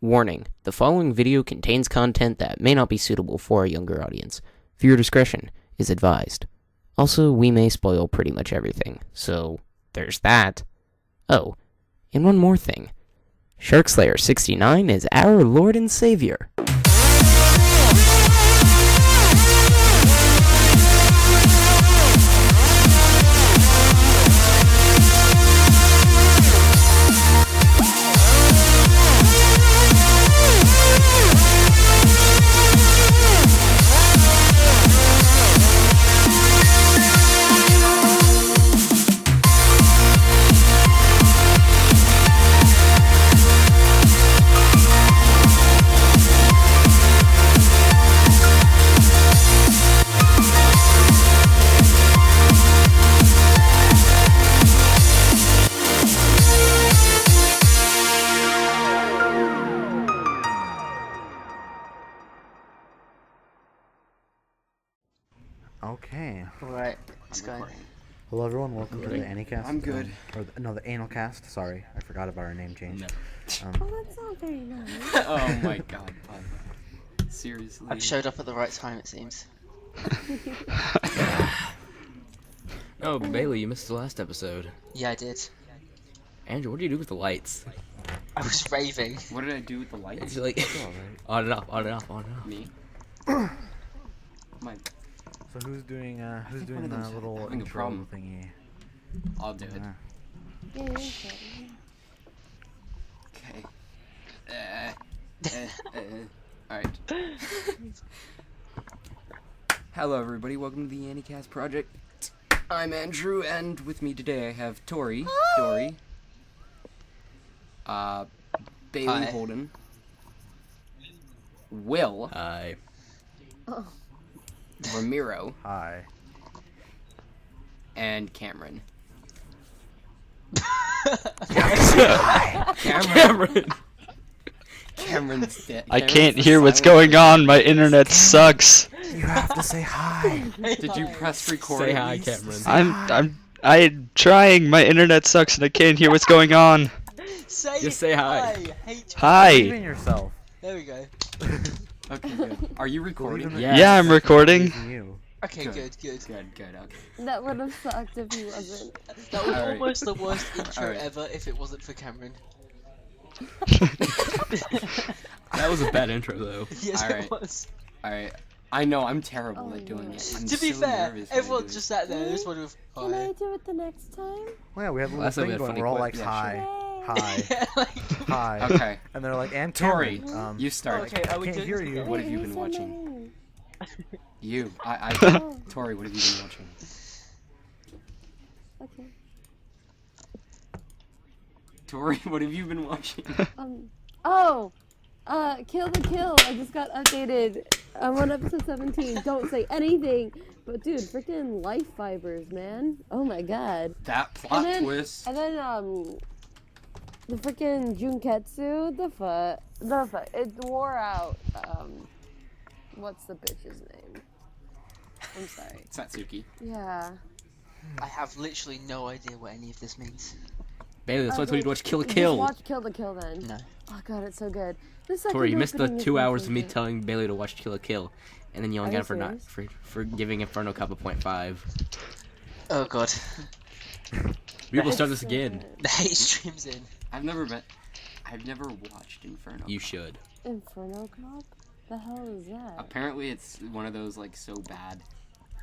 Warning, the following video contains content that may not be suitable for a younger audience. Viewer discretion is advised. Also, we may spoil pretty much everything, so there's that. Oh, and one more thing. SharkSlayer69 is our Lord and Savior. Okay. Alright, let's go. Hello everyone, welcome to the AniCast. I'm good. The AniCast, sorry. I forgot about our name change. No. Oh, that's not very nice. Oh my god, Pun. Seriously. I've showed up at the right time, it seems. Oh, Bailey, you missed the last episode. Yeah, I did. Andrew, what do you do with the lights? I was raving. What did I do with the lights? It's like, on and off, on and off, on and off. Me? My... So who's doing one the of them's little having a intro problem. thingy? I'll do it. Yeah. Yeah, okay. Okay. Alright. Hello everybody, welcome to the AniCast Project. I'm Andrew, and with me today I have Tori, Dory, Bailey Hi. Holden, Will, Hi. Oh. Ramiro, Hi. and Cameron. Cameron. Cameron's dead. I can't hear what's going on. My internet sucks. You have to say hi. Did you press record? Say at hi, least? Cameron. I'm trying. My internet sucks and I can't hear what's going on. Just say hi. Believe Hi. in yourself. There we go. Okay, good. Are you recording? Believe in Yes. Yeah, I'm recording. Believe in you. Okay, good. Good, okay. That would have sucked if he wasn't. That was Alright. almost the worst intro Alright. ever if it wasn't for Cameron. That was a bad intro, though. Yes, Alright. it was. Alright. I know, I'm terrible Oh, at doing no. it. I'm To be so fair, nervous when I everyone do it. just sat there just wondering if Can I do it the next time? Well, yeah, we have a little Last time we thing had going. funny We're all clip. like, Yeah, hi, Yay. hi, yeah, like... hi. Okay, And they're like, and Tori, Cameron, you start. Okay, are we can't doing hear this you. again? What have Wait, you who been said my watching? name? You. Oh, Tori, what have you been watching? okay. Tori, what have you been watching? Oh! Kill the Kill. I just got updated. I'm on episode 17. Don't say anything. But dude, freaking life fibers, man. Oh my god. That plot then- twist. And then, the freaking Junketsu, it wore out, what's the bitch's name? I'm sorry. Satsuki. Yeah. I have literally no idea what any of this means. Bailey, that's why I told you to watch Kill la Just Kill. watch Kill the Kill then. No. Oh god, it's so good. The second Tori, you missed the opening is 2 my hours of me favorite. telling Bailey to watch Kill la Kill, and then yelling Are at her you for giving Inferno Cup a 0.5. Oh god. We will It's start this so again. good. The hate stream's in. I've never watched Inferno. You should. Inferno Cop? The hell is that? Apparently it's one of those, like, so bad.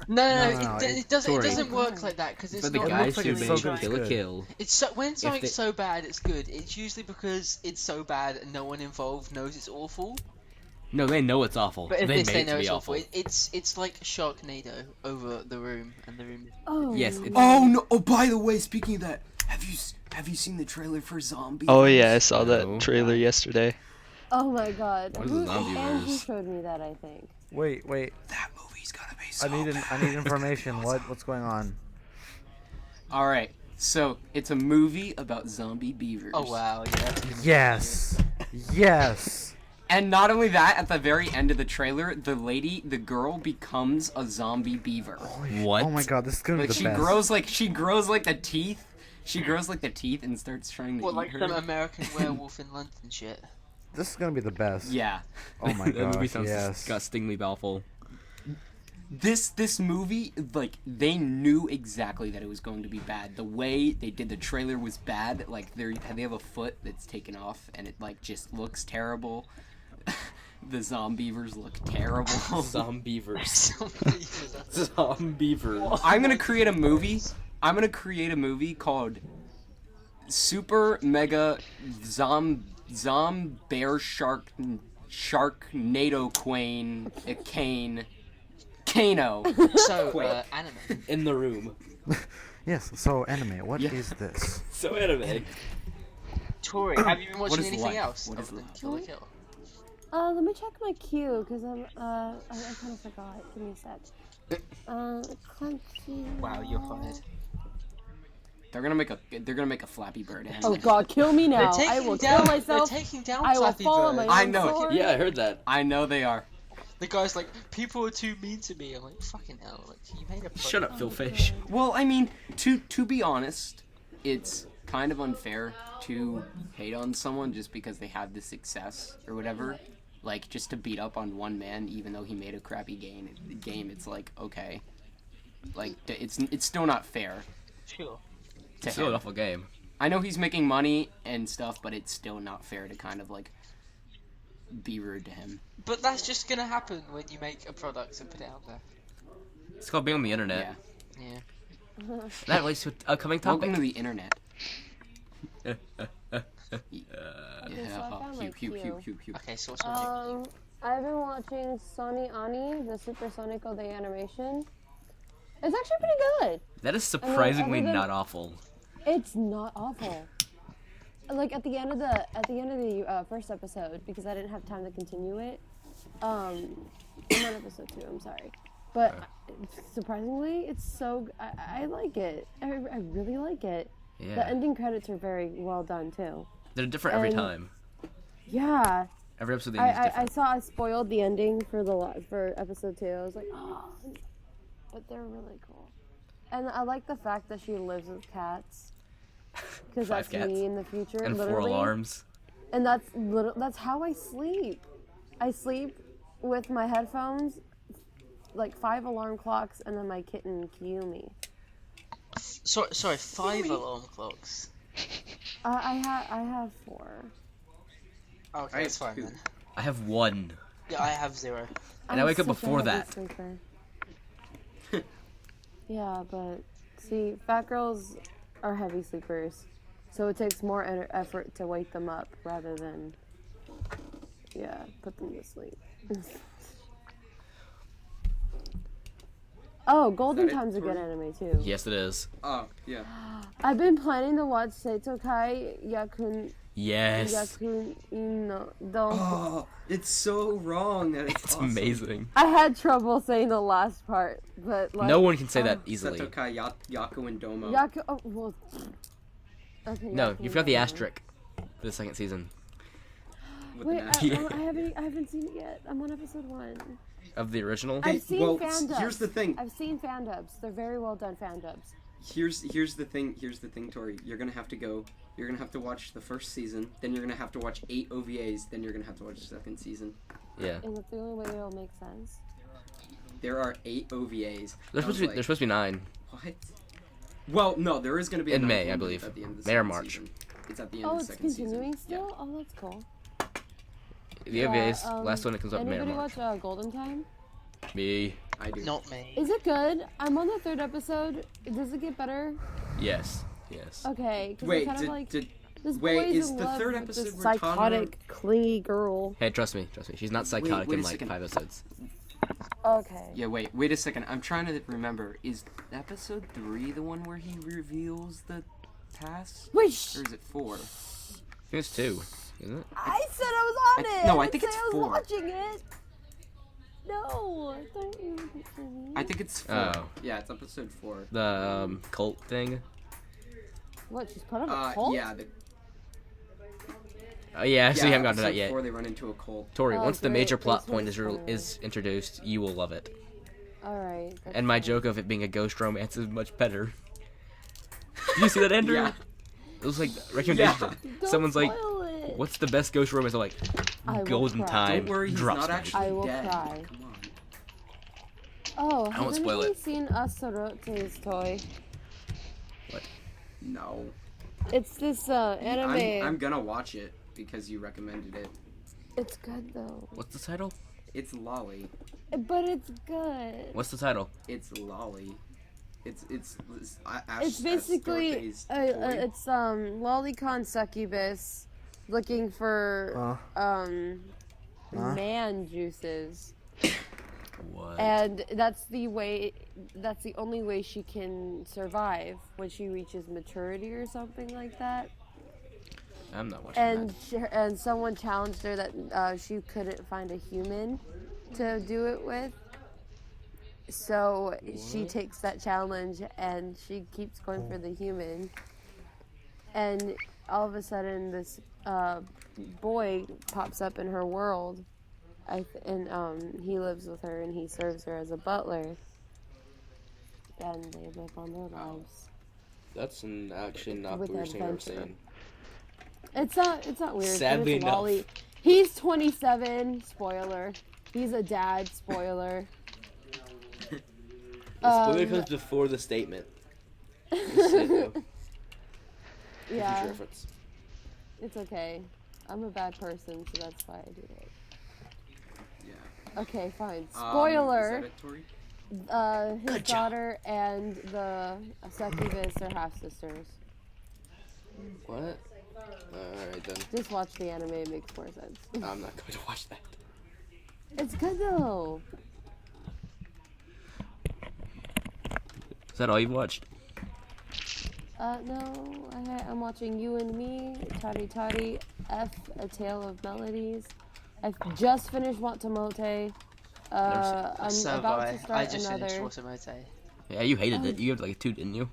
No, No, it doesn't. Tori. It doesn't work like that because it's For the not. guys like who it's made so good it's Kill la good. Kill. It's so, when something's they- so bad, it's good. It's usually because it's so bad and no one involved knows it's awful. No, they know it's awful. But if They they made it know to be it's awful. awful, it's like Sharknado over the room, and the room. Oh. Yes, it's- Oh no! Oh, by the way, speaking of that, have you seen the trailer for Zombie? Oh yeah, I saw that No. trailer yesterday. Oh my god. What is a zombie Andrew verse? showed me that, I think. Wait. That movie's gonna be so I need information. What's going on? All right, so it's a movie about zombie beavers. Oh wow, yeah. Yes. And not only that, at the very end of the trailer, the girl becomes a zombie beaver. What? Oh my god, this is gonna be Like the best. she grows like the teeth. She grows like the teeth and starts trying to What, eat like her. some American werewolf in London shit? This is gonna be the best. Yeah. Oh my That movie gosh. sounds Yes. disgustingly awful. This movie, like, they knew exactly that it was going to be bad. The way they did the trailer was bad. Like, they have a foot that's taken off, and it, like, just looks terrible. The zombievers look terrible. Zombievers. Zombievers. I'm gonna create a movie. I'm gonna create a movie called Super Mega Bear Sharknado Cane Kano. So, anime. In the room. Yes. So anime. What Yeah. is this? So anime. Tori, have you been watching is anything life? else What other is than life? Kill the Kill? Let me check my queue because I kind of forgot. Give me a sec. Crunchy. Wow, you're fired. They're gonna make a Flappy Bird anime. Oh God, kill me now! They're I taking will down, kill myself. They're taking down I will Flappy fall on Bird. my I own know. sword. Yeah, I heard that. I know they are. The guy's like, people are too mean to me. I'm like, fucking hell. Like, you made a Shut up, product. Phil Fish. Well, I mean, to be honest, it's kind of unfair to hate on someone just because they have the success or whatever. Like, just to beat up on one man, even though he made a crappy game. It's like, okay, like it's still not fair. Sure. To It's still an him. awful game. I know he's making money and stuff, but it's still not fair to kind of like be rude to him. But that's just gonna happen when you make a product and put it out there. It's called being on the internet. Yeah. Yeah. That relates to an upcoming Welcome topic. to the internet. Okay, so I Yeah. found my Pew, pew, pew, queue. pew, pew. Okay, so what's on I've been watching Sonny Ani, the Supersonico the animation. It's actually pretty good. That is surprisingly other than- not awful. It's not awful. Like at the end of the first episode, because I didn't have time to continue it. I'm on episode 2. I'm sorry, but surprisingly, it's so. I like it. I really like it. The Yeah. ending credits are very well done too. They're different every and- time. Yeah. Every episode they use I different. I spoiled the ending for episode 2. I was like, oh, but they're really cool. And I like the fact that she lives with cats. Because 5 that's cats. me in the future, And 4 literally. alarms. And that's how I sleep. I sleep with my headphones, like 5 alarm clocks, and then my kitten Kiyumi. Sorry, 5 alarm clocks. I have 4. Okay, I that's have fine 2. then. I have 1. Yeah, I have 0. And I wake up such a before heavy that. sleeper. Yeah, but see, fat girls are heavy sleepers, so it takes more effort to wake them up rather than, put them to sleep. Oh, Golden Is that it, Time's a good Tori? anime too. Yes, it is. Oh, yeah. I've been planning to watch Seitokai Yes. Yakun no Don. Oh, it's so wrong that it's, It's awesome. amazing. I had trouble saying the last part, but like No one can say that easily. Setokai, Yaku, and Domo. Yaku. Oh well. Okay, No, Yaku you forgot the Domo. asterisk for the second season with Wait, the mask. I haven't seen it yet. I'm on episode 1. of the original. Hey, I've seen well, fan dubs. here's the thing. I've seen fan dubs. They're very well done fan dubs. Here's the thing, Tori. You're gonna have to watch the first season, then you're gonna have to watch 8 OVAs, then you're gonna have to watch the second season. Yeah. And that's the only way it'll make sense. There are 8 OVAs. There's supposed to be 9. What? Well, no, there is gonna be a In ninth May, I one, but believe. it's at the end of the May or second March. season. It's at the end Oh, of the it's second continuing season. still? Oh, that's cool. The OVA's last one that comes up in May or Anybody March. watch Golden Time? Me. Yeah, I do. Not me. Is it good? I'm on the 3rd episode. Does it get better? Yes. Yes. Okay, because Wait, kind of like did this wait, boy's is in the love third with episode this where Tanjiro- psychotic, clingy girl. Hey, trust me. She's not psychotic wait in a like second. 5 episodes. Okay. Yeah, wait a second. I'm trying to remember. Is episode 3 the one where he reveals the past? Wait, Or is it 4? I think it's 2, isn't it? I said I was on I- it. no, I didn't think say it's I was 4. watching it. No, don't you for me. I think it's 4. Oh. Yeah, it's episode 4. The cult thing. What? She's part of a cult? Yeah, Oh yeah, actually, I haven't gotten to that episode yet. 4, they run into a cult. Tori, Oh, once the great. major plot Thanks for point spoiling. is introduced, you will love it. All right. that's And my fine. joke of it being a ghost romance is much better. Did you see that, Andrew? Yeah. It was like recommendation. Yeah. Don't Someone's like, spoil it. it. What's the best ghost romance? Like I will Golden cry. Time. Don't worry, he's drop not smash. actually I will dead. cry. Come on. Oh, I won't has spoil anybody it. seen Astarote's toy? No. It's this anime. I'm gonna watch it because you recommended it. It's good though. What's the title? It's Lolly. But it's good. What's the title? It's Lolly. It's It's basically Astarte's toy. it's lolicon succubus looking for man juices, What? and that's the only way she can survive when she reaches maturity or something like that. I'm not watching And and someone challenged her that she couldn't find a human to do it with. So she takes that challenge and she keeps going for the human. And all of a sudden, this boy pops up in her world, and he lives with her and he serves her as a butler. And they live on their lives. That's actually not With the weirdest thing I've ever adventure. seen. It's not weird. Sadly but it's enough. Lolly. He's 27. Spoiler. He's a dad. Spoiler. The spoiler comes before the statement. Just say no. Yeah, Future reference. it's okay. I'm a bad person, so that's why I did it. Yeah. Okay, fine. Is Spoiler. that it, Tori? His Good job. daughter and the succubus are half sisters. What? Alright then. Just watch the anime; it makes more sense. I'm not going to watch that. It's good though. Is that all you've watched? No, I'm watching You and Me, Tari Tari, F, A Tale of Melodies. I've just finished Watamote. I'm So about I to start just finished another. Watamote. Yeah, you hated it. You gave it like a 2, didn't you?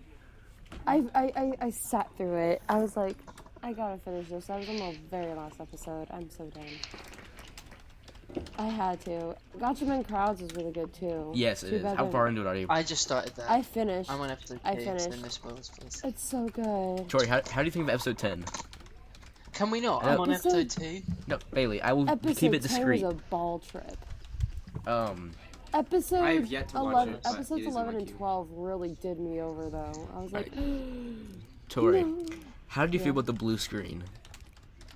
I sat through it. I was like, I gotta finish this. I was on the very last episode. I'm so done. I had to. Gatchaman Crowds is really good too. Yes, it Too is. bad How that- far into it are you? I just started that. I finished. I'm on episode 2, I so finished. no spoilers, please. It's so good. Tori, how do you think of episode 10? Can we not? I I'm on Episode- episode 2. No, Bailey, I will Episode keep it 10 discreet. was a ball trip. I have yet to watch 11, it, but episodes it is in 11 my and queue. 12 really did me over though. I was like, Tori, no. how do you Yeah. feel about the blue screen?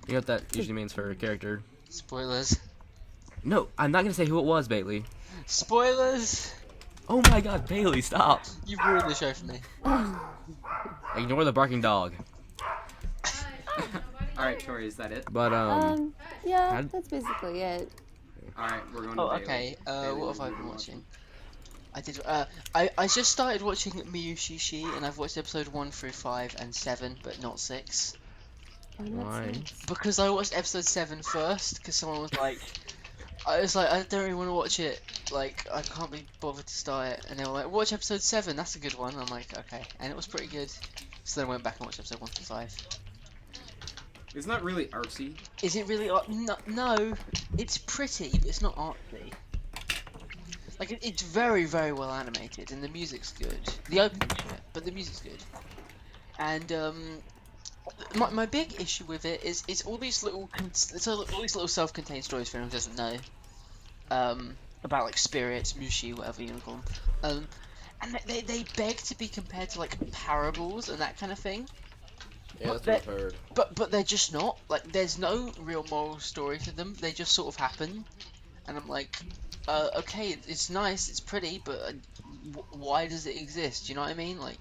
You know what that usually means for a character? Spoilers. No, I'm not gonna say who it was, Bailey. Spoilers! Oh my god, Bailey, stop! You've ruined the show for me. Ignore the barking dog. Alright, Tori, is that it? But, Yeah, How- that's basically it. Alright, we're going to Oh, Bailey. okay. Bailey, What have I you been watch watching? I did. I just started watching Miyushishi, and I've watched episode 1 through 5 and 7, but not 6. Oh, that's Why? nice. Because I watched episode 7 first, because someone was like, I was like, I don't really want to watch it, like, I can't be bothered to start it, and they were like, watch episode 7, that's a good one. I'm like, okay, and it was pretty good. So then I went back and watched episode 1 through 5. It's not really artsy. Is it really no, it's pretty, but it's not artsy. Like, it's very, very well animated, and the music's good. The opening shit, but the music's good. And, my big issue with it is all these little self-contained stories for anyone who doesn't know, about like spirits, mushi, whatever you want to call them, and they beg to be compared to like parables and that kind of thing, yeah, that's what I've heard. but they're just not. Like, there's no real moral story to them. They just sort of happen, and I'm like, okay, it's nice, it's pretty, but why does it exist? You know what I mean? Like,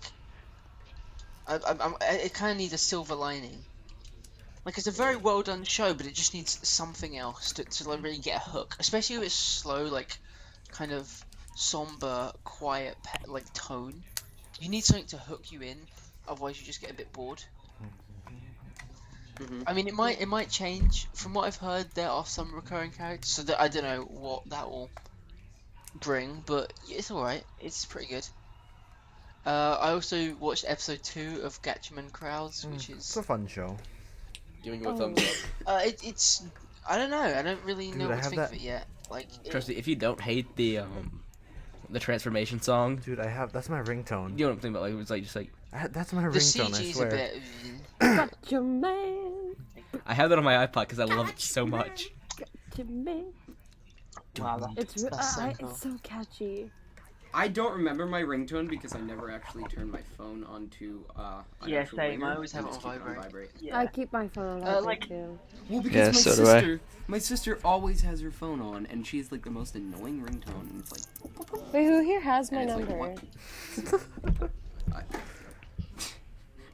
it kind of needs a silver lining. Like, it's a very well done show, but it just needs something else to like, really get a hook. Especially if it's slow, like, kind of somber, quiet, like, tone. You need something to hook you in, otherwise you just get a bit bored. I mean, it might change. From what I've heard, there are some recurring characters, so that I don't know what that will bring, but it's alright. It's pretty good. I also watched episode 2 of Gatchaman Crowds, which It's is a fun show. Giving you a Oh. thumbs up. it's I don't know. I don't really Dude, know I what to have think of that- it yet. Like, Trust me, if you don't hate the transformation song, Dude, that's my ringtone. you know what I'm thinking about? Like, it's like, just like, That's my the ringtone, I CG's a swear. bit. Got your man. I have that on my iPod because I love it so much. To me. Wow, that's so cool. It's so catchy. I don't remember my ringtone because I never actually turned my phone onto an Yeah, actual same. ringer. I always have it just on keep vibrate. I Yeah. keep my phone on like- too. Well, because Yeah, my so do I. sister, my sister always has her phone on, and she's like the most annoying ringtone. And it's like, Wait, who here has my And it's like, number?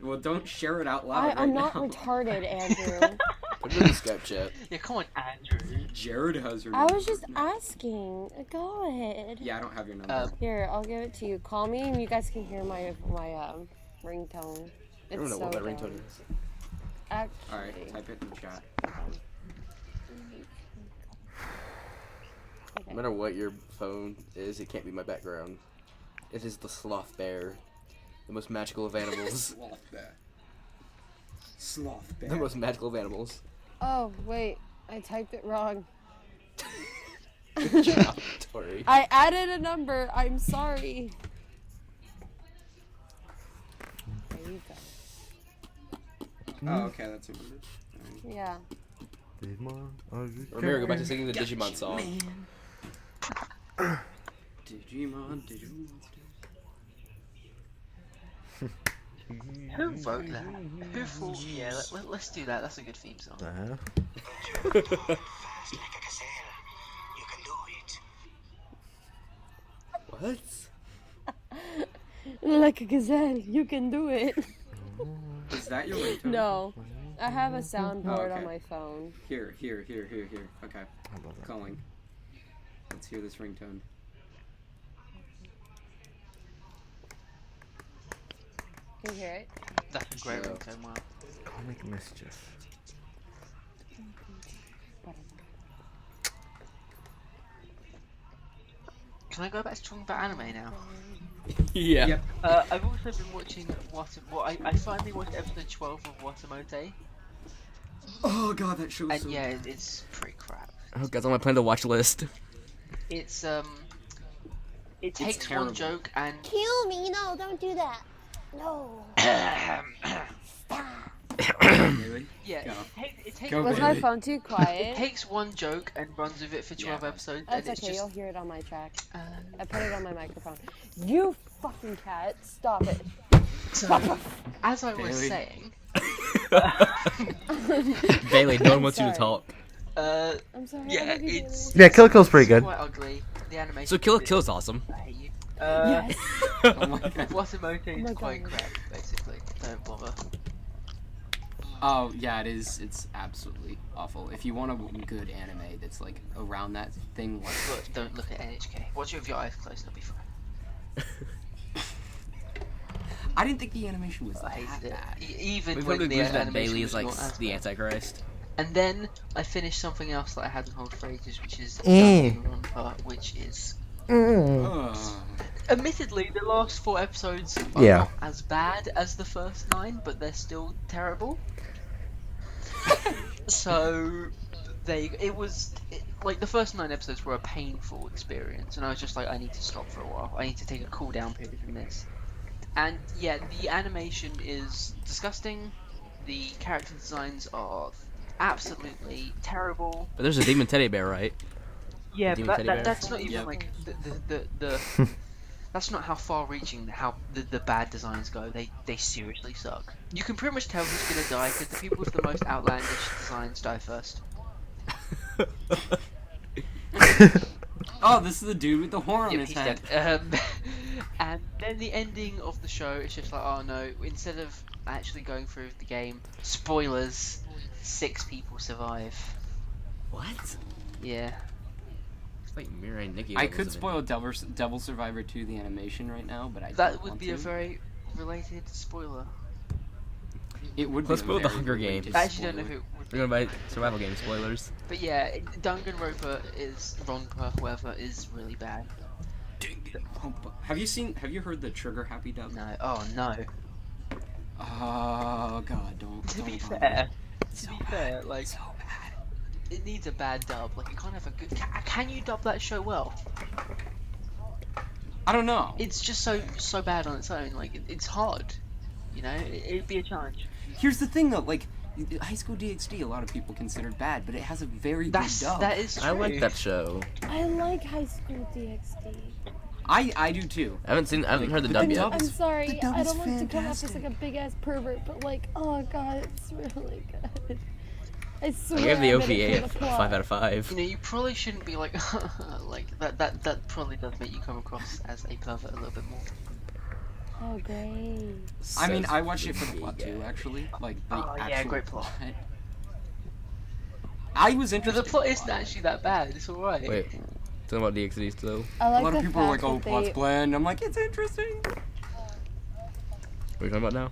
well, don't share it out loud. I'm right not now. retarded, Andrew. Put it in the Skype chat. Yeah, come on, Andrew. Jared has her. I was number. just asking. Go ahead. Yeah, I don't have your number. Here, I'll give it to you. Call me, and you guys can hear my ringtone. It's I don't know so what that dumb. ringtone is. Actually, All right, type it in the chat. No matter what your phone is, it can't be my background. It is the sloth bear, the most magical of animals. Sloth bear. Sloth bear. The most magical of animals. Oh wait, I typed it wrong. Good job, Tori. I added a number. I'm sorry. There you go. Oh, okay, that's it. Yeah. Ramiro, go back to singing the Digimon song. Digimon. Who wrote that? Who thought? Yeah, let's do that. That's a good theme song. What? Like a gazelle, you can do it. Is that your ringtone? No, I have a soundboard okay. on my phone. Here. Okay. Calling. Let's hear this ringtone. Can you hear it? That's a great Yeah. ringtone. Wow. Comic mischief. Can I go back to talking about anime now? Yeah. Yep. I've also been watching I finally watched episode 12 of Watamote, Oh god, that show's and so yeah, it's pretty crap. Oh, guys, on my plan to watch list. It's it takes terrible. one joke and Kill me! No, don't do that. No. really? yeah, Go. it takes Go, Was baby. my phone too it quiet? takes one joke and runs with it for 12 Yeah. episodes, That's and it's okay, just you'll hear it on my track. I put it on my microphone. You fucking cat! Stop it. so, as I was Bailey. saying, Bailey, no one wants you to Sorry. talk. I'm sorry. yeah, I love you, it's Yeah, Kill Kill's pretty good. quite ugly. The animation. So Kill is awesome. I hate you. Yes. Oh my god. Watamote Oh my is quite God. crap, basically. Don't bother. Oh yeah, it is. It's absolutely awful. If you want a good anime that's like around that thing, like Look, don't look at NHK. Watch it with your eyes closed, it'll be fine. I didn't think the animation was I that hated it. bad. Even We've when come to the the conclusion that animation Bailey was is like not as the bad. Antichrist. And then I finished something else that I hadn't hold for ages, which is Eh. Danganronpa, which is Ugh. admittedly the last 4 episodes are Yeah. not as bad as the first 9, but they're still terrible. So like the first 9 episodes were a painful experience, and I was just like, I need to stop for a while. I need to take a cool down period from this. And yeah, the animation is disgusting. The character designs are absolutely terrible. But there's a demon teddy bear, right? Yeah, Demon but teddy bear? that's not even Yep. like the that's not how far-reaching how the bad designs go. They seriously suck. You can pretty much tell who's gonna die because the people with the most outlandish designs die first. Oh, this is the dude with the horn on Yep, his he's head. dead. And then the ending of the show is just like, oh no! Instead of actually going through the game, spoilers, 6 people survive. What? Yeah. It's like Mirai and Nikki. I levels could of it. spoil Devil Survivor 2 the animation right now, but I That don't would want be a to. very related spoiler. It would Let's be a spoil the very Hunger related Games. I actually don't know spoiler. who it would We're gonna buy survival game spoilers. But yeah, Danganronpa is Ronpa, whoever, is really bad. Have you heard the Trigger Happy dub? No, oh no. Oh god, don't. To be don't fair, So to be fair, like so bad. it needs a bad dub. Like it can't have a good. Can you dub that show well? I don't know. It's just so bad on its own. Like it's hard. You know, it'd be a challenge. Here's the thing though, like High School DxD, a lot of people considered bad, but it has a very good dub. That is true. I like that show. I like High School DxD. I do too. I haven't heard the dub yet. I'm sorry, the dub I is don't like to come off as fantastic. like a big ass pervert, but like, oh god, it's really good. I swear. I gave the I'm in it OVA for a the 5 plot. out of 5. You know, you probably shouldn't be like, like that probably does make you come across as a pervert a little bit more. Oh great. I mean, I watched it for the plot too, actually. Like the Oh, actual yeah, great plot. I was But interested. the plot isn't actually that bad. It's alright. Wait, talking about DxD still? I A like lot the of people are like, fact "Oh, that plot's they- bland." I'm like, "It's interesting." What are you talking about now?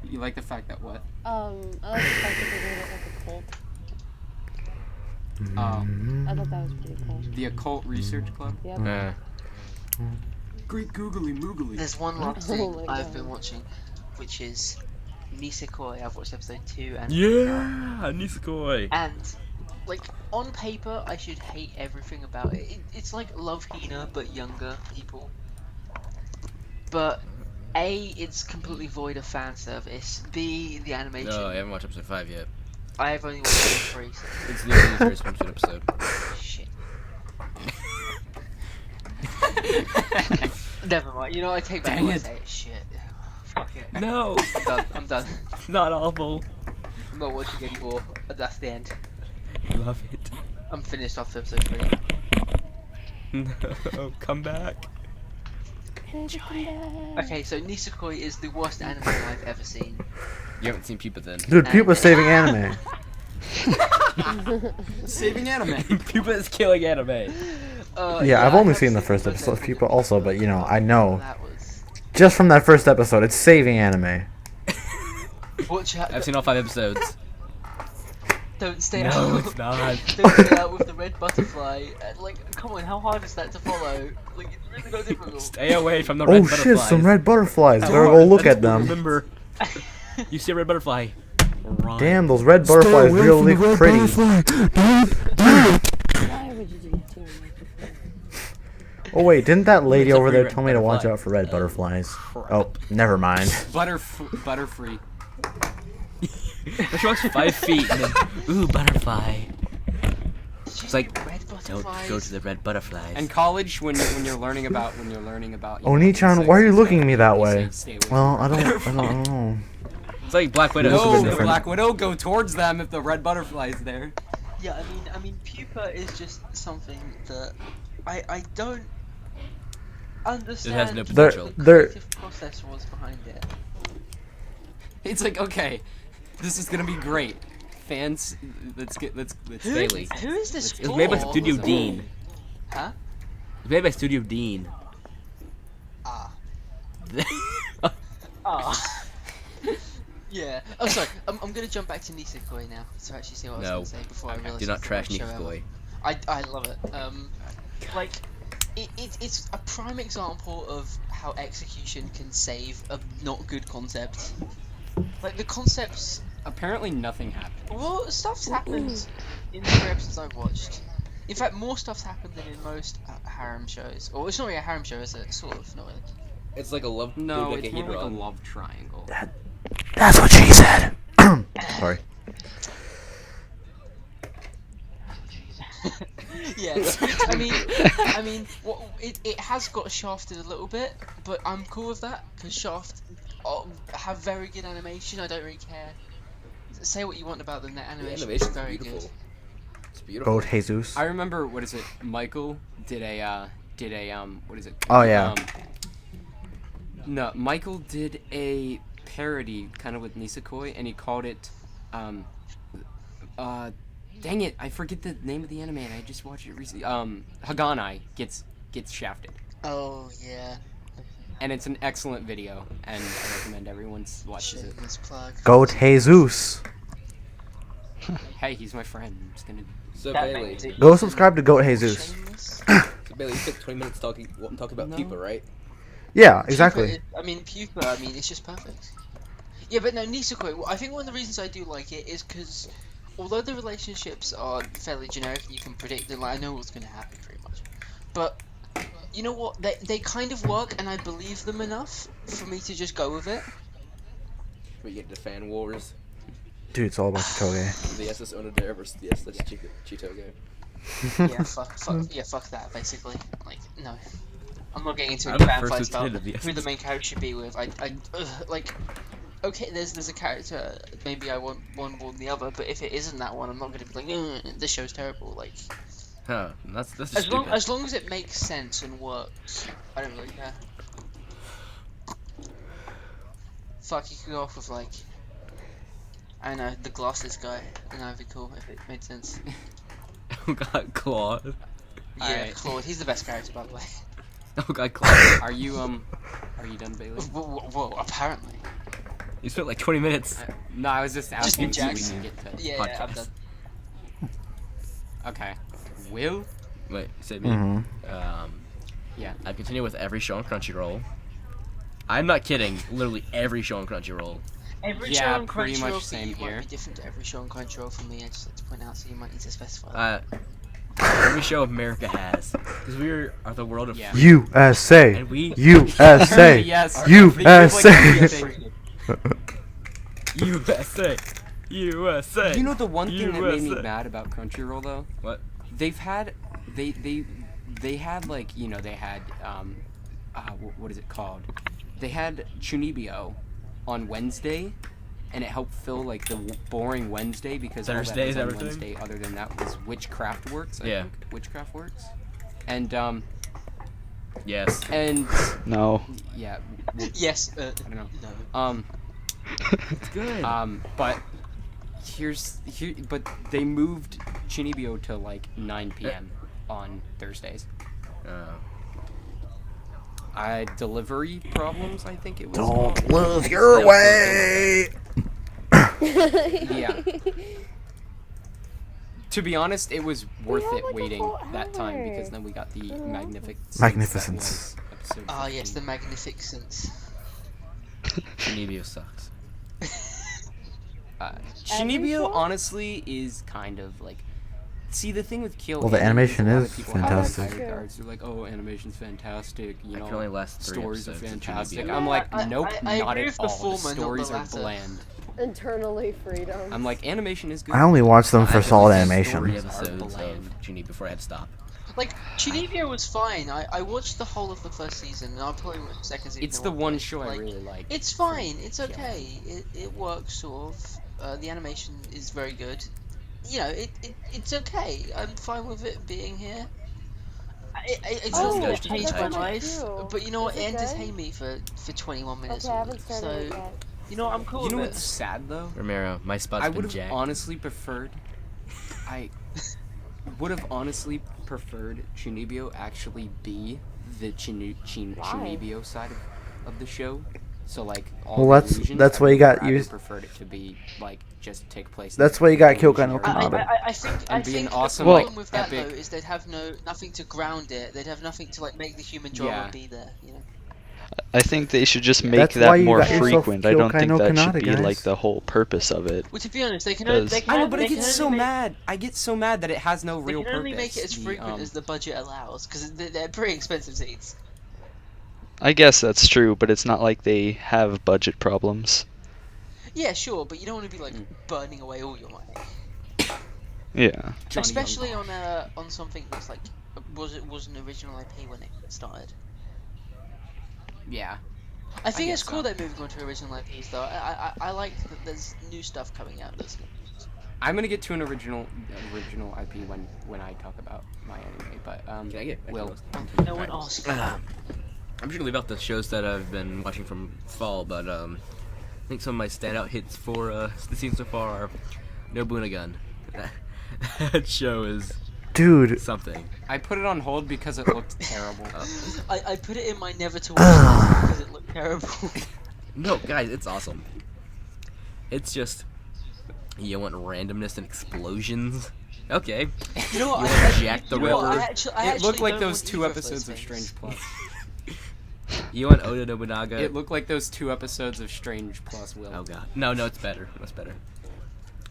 You like the fact that what? I like the fact that they made it like a cult. I thought that was pretty cool. The Occult Research Club. Yep. Great googly moogly. There's one last Oh thing my I've God. been watching, which is Nisekoi. I've watched episode 2 and Yeah, Nisekoi. And like on paper, I should hate everything about it. It's like Love Hina but younger people. But A, it's completely void of fan service. B, the animation. No, I haven't watched episode 5 yet. I have only watched episode 3. So It's literally the first swimsuit episode. shit. Never mind. You know, I take back Dang what I it. say. Shit. Fuck it. No, I'm done. I'm done. not awful. I'm not watching anymore. That's the end. Love it. I'm finished after episode 3. No, come back. Okay, so Nisekoi is the worst anime I've ever seen. You haven't seen Pupa then. Dude, Pupa's saving anime. Saving anime. Pupa is killing anime. Yeah, I've I only have seen the first episode of Pupa also, but you know, I know. That was. Just from that first episode, it's saving anime. Watch out! I've seen all 5 episodes. Don't stay No, out. it's not. Don't stay out with the red butterfly. Like, come on, how hard is that to follow? Like, it's really not difficult. Stay away from the red Oh butterflies. shit, some red butterflies. How Better hard go is look that at to them. Remember, you see a red butterfly. Run. Damn, those red butterflies really pretty. Why would you do that to me? Oh wait, didn't that lady It's a over free there red tell me to watch butterfly. out for red butterflies? crap. Oh, never mind. Butterfree. She walks 5 feet and then, ooh, butterfly. It's like, Red don't butterflies. go to the red butterflies. And college, when you're learning about you know, Oni-chan, insects why are you and looking at stuff, me that they way? say stay away Well, from I red don't know. It's like Black Widow. It is a bit No, the different. Black Widow go towards them if the red butterfly's there. Yeah, I mean, Pupa is just something that I don't understand. It has no what potential. the They're- creative process was behind it. It's like, okay, this is gonna be great. Fans, let's Bailey. Who is this It was for? made by Studio Dean. Huh? It was made by Studio Dean. Ah. Ah. Yeah. Oh, sorry. I'm gonna jump back to Nisekoi now to actually see what I was No. gonna say before I realized. Do not it's the trash right show ever. Nisekoi. I love it. Like, it's a prime example of how execution can save a not good concept. Like the concepts. Apparently, nothing happened. Well, stuff's happened in the 3 episodes I've watched. In fact, more stuff's happened than in most harem shows. Or it's not really a harem show, is it? Sort of, not really. It's like a love. No, like it's a more like a Hedron. love triangle. That's what she said. Sorry. Yeah, I mean, it has got shafted a little bit, but I'm cool with that because Shaft have very good animation. I don't really care. Say what you want about them, their The animation is animation's very beautiful. good. It's beautiful. Goat Jesus. I remember, what is it? Michael did a what is it? Oh, yeah. No, Michael did a parody kind of with Nisekoi, and he called it, dang it, I forget the name of the anime, and I just watched it recently. Haganai gets shafted, Oh yeah. and it's an excellent video, and I recommend everyone watches it. Shameless plug. Goat Jesus. Hey, he's my friend. I'm just gonna. So That Bailey, makes it Go subscribe to Goat Jesus. shameless. so Bailey, you spent 20 minutes talking about No. Pupa, right? Yeah, exactly. Pupa, it's just perfect. Yeah, but no, Nisekoi, I think one of the reasons I do like it is because although the relationships are fairly generic, you can predict them, like, I know what's going to happen pretty much. But, you know what, they kind of work, and I believe them enough for me to just go with it. We get to fan wars. Dude, it's all about Chitoge. The SS Onodera versus the SS Chitoge. Yeah, fuck that, basically. Like, no. I'm not getting into I'm a the fan first fights about lieutenant of the who the SS. main character should be with. Like, okay, there's a character, maybe I want one more than the other, but if it isn't that one, I'm not gonna be like, this show's terrible. Like, Huh, that's as stupid. long as it makes sense and works, I don't really care. Fuck, you could go off with like, I don't know, the glasses guy, and that'd be cool if it made sense. Oh god, Claude. Yeah, Alright. Claude, he's the best character, by the way. Oh god, Claude. Are you done, Bailey? Whoa, apparently. You spent like 20 minutes. No, I was just asking in so we Jackson. can get to. Yeah, I'm Podcast. done. Okay. Will? Wait, say me. Mm-hmm. Yeah. I've continued with every show on Crunchyroll. I'm not kidding. Literally every show on Crunchyroll. Every Yeah, show on pretty Crunchyroll much for same you here. might be different to every show on Crunchyroll for me. I just like to point out, so you might need to specify. Every show America has. Because we are the world of Yeah. USA. And we USA. Yes. USA. USA. USA. You know the one thing that made me USA. mad about Crunchyroll though? What? They've had they had like, you know, they had what is it called? They had Chunibyo on Wednesday, and it helped fill like the boring Wednesday because all that Thursdays, was on everything? Wednesday other than that was Witchcraft Works. I Yeah. think. Witchcraft Works, and Yes. and No. yeah, Yes. I don't know. No. It's good. But but they moved Chunibyo to like 9 p.m. on Thursdays. Delivery problems, I think it was. Don't lose your way. Yeah. To be honest, it was worth have, it like, a waiting whole that time hour. because then we got the Magnificence. Magnificence. Ah, yes, the Magnificence. Chunibyo sucks. Chunibyo show? honestly is kind of like. See, the thing with Kill Well, the Anime animation a lot is of people have fantastic. high regards. They're like, oh, animation's fantastic. You I know, can only last 3 stories are episodes of fantastic. Chunibyo. I'm like, I- nope, I not agree at with the all. former, The not the stories are latter. bland. Internally freedom. I'm like, animation is good. I only watch them for I've solid watched 3 animation. stories. episodes bland. of Chunibyo before I had to stop. Like, Chunibyo was fine. I watched the whole of the first season, and I'll probably watch the second season. It's at the one one point, show I like, really like. It's fine. It's okay. It works sort of. The animation is very good. You know, it's okay. I'm fine with it being here. It's Oh, not going that's to change my fine life, too. but you know what? Is It it good? entertained me for 21 minutes. Okay, I or haven't so, started it yet. you know what? I'm cool You know with what's it. sad though? Romero, my spot's I been would have jacked. honestly preferred. I would have honestly preferred Chunibyo actually be the Chunibyo side of the show. So like all Well, the that's- illusions, that's I why you would got rather used- preferred it to be like just take place. That's in why you got the Kyokai no illusion area. Kanata. I think And be an the awesome, problem like, with that epic- though is they'd have nothing to ground it. They'd have nothing to like make the human drama Yeah. be there. You know. I think they should just make That's why that you more got yourself frequent. I don't Kyokai think no that should Kanata, be like guys. the whole purpose of it. Well, to be honest, they can Does- only. They can, I know, but they I get can so only make- mad. I get so mad that it has no They real can purpose. only make it as The, frequent as the budget allows, because they're pretty expensive seats. I guess that's true, but it's not like they have budget problems. Yeah, sure, but you don't want to be like burning away all your money, Yeah. Johnny especially Young. on something that's like was an original IP when it started. Yeah. I think guess it's cool so. they're moving on to original IPs though. I like that there's new stuff coming out. That's I'm gonna get to an original IP when I talk about my anime, but Can I get back to Will. those? no one asked. I'm just gonna leave out the shows that I've been watching from fall, but I think some of my standout hits for the season so far are Nobunagun. That show is Dude, something. I put it on hold because it looked terrible. I put it in my never to watch list because it looked terrible. No, guys, it's awesome. It's just you want randomness and explosions. Okay. You know what? You I, want Jack the you know what, Ripper. I It looked actually like don't those want 2 either of those episodes of things. Strange Plus. You want Oda Nobunaga. It looked like those 2 episodes of Strange Plus, Will. Oh god. No, it's better. It's better.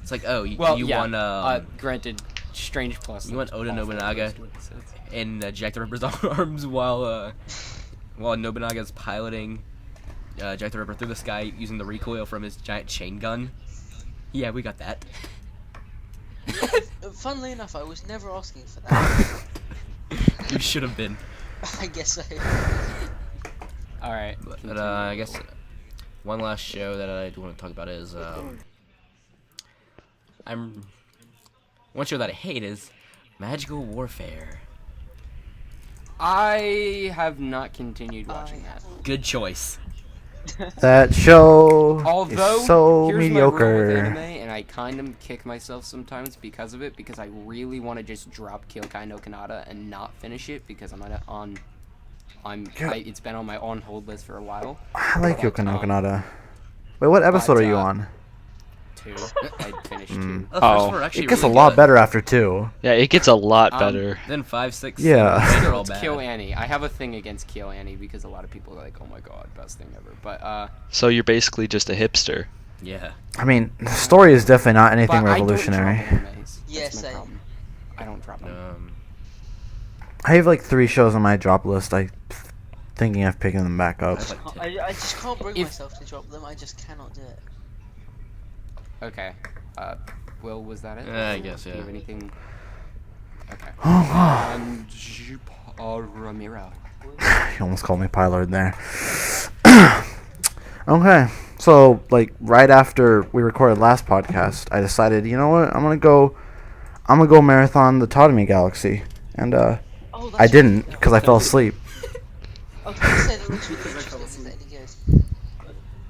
It's like, oh, you yeah. want Granted, Strange Plus. you want looked Oda awful, Nobunaga those 2 episodes. in Jack the Ripper's arms while Nobunaga's piloting Jack the Ripper through the sky using the recoil from his giant chain gun. Yeah, we got that. Funnily enough, I was never asking for that. You should have been. I guess so. All right. But I guess one last show that I do want to talk about is one show that I hate is Magical Warfare. I have not continued watching that. Good choice. That show Although, is so here's my rule with mediocre. anime, and I kind of kick myself sometimes because of it, because I really want to just drop Kyokai no Kanata and not finish it, because it's been on my on hold list for a while. I like But, Yoko no Kanata. Wait, what episode are you uh, on? 2. I finished 2. The first Oh. four are actually It gets really a lot good. better after 2. Yeah, it gets a lot better. Then 5, 6, Yeah. 7, 8 are all It's bad. Kill Annie. I have a thing against Kill Annie because a lot of people are like, "Oh my god, best thing ever." But So you're basically just a hipster. Yeah. I mean, the story is definitely not anything but revolutionary. I don't drop animes. Yeah, That's my same. problem. I don't drop them. I have like 3 shows on my drop list. Thinking of picking them back up. I like to- I just can't bring If- myself to drop them. I just cannot do it. Okay. Will, was that it? I guess, Do you yeah. have anything? Okay. Oh, And Ramiro. you almost called me Pylord there. Okay, so like right after we recorded last podcast, I decided, you know what, I'm gonna go marathon the Totemi Galaxy, and Oh, that's I didn't because I fell asleep. I was going to say that looks really interesting. Is that any good?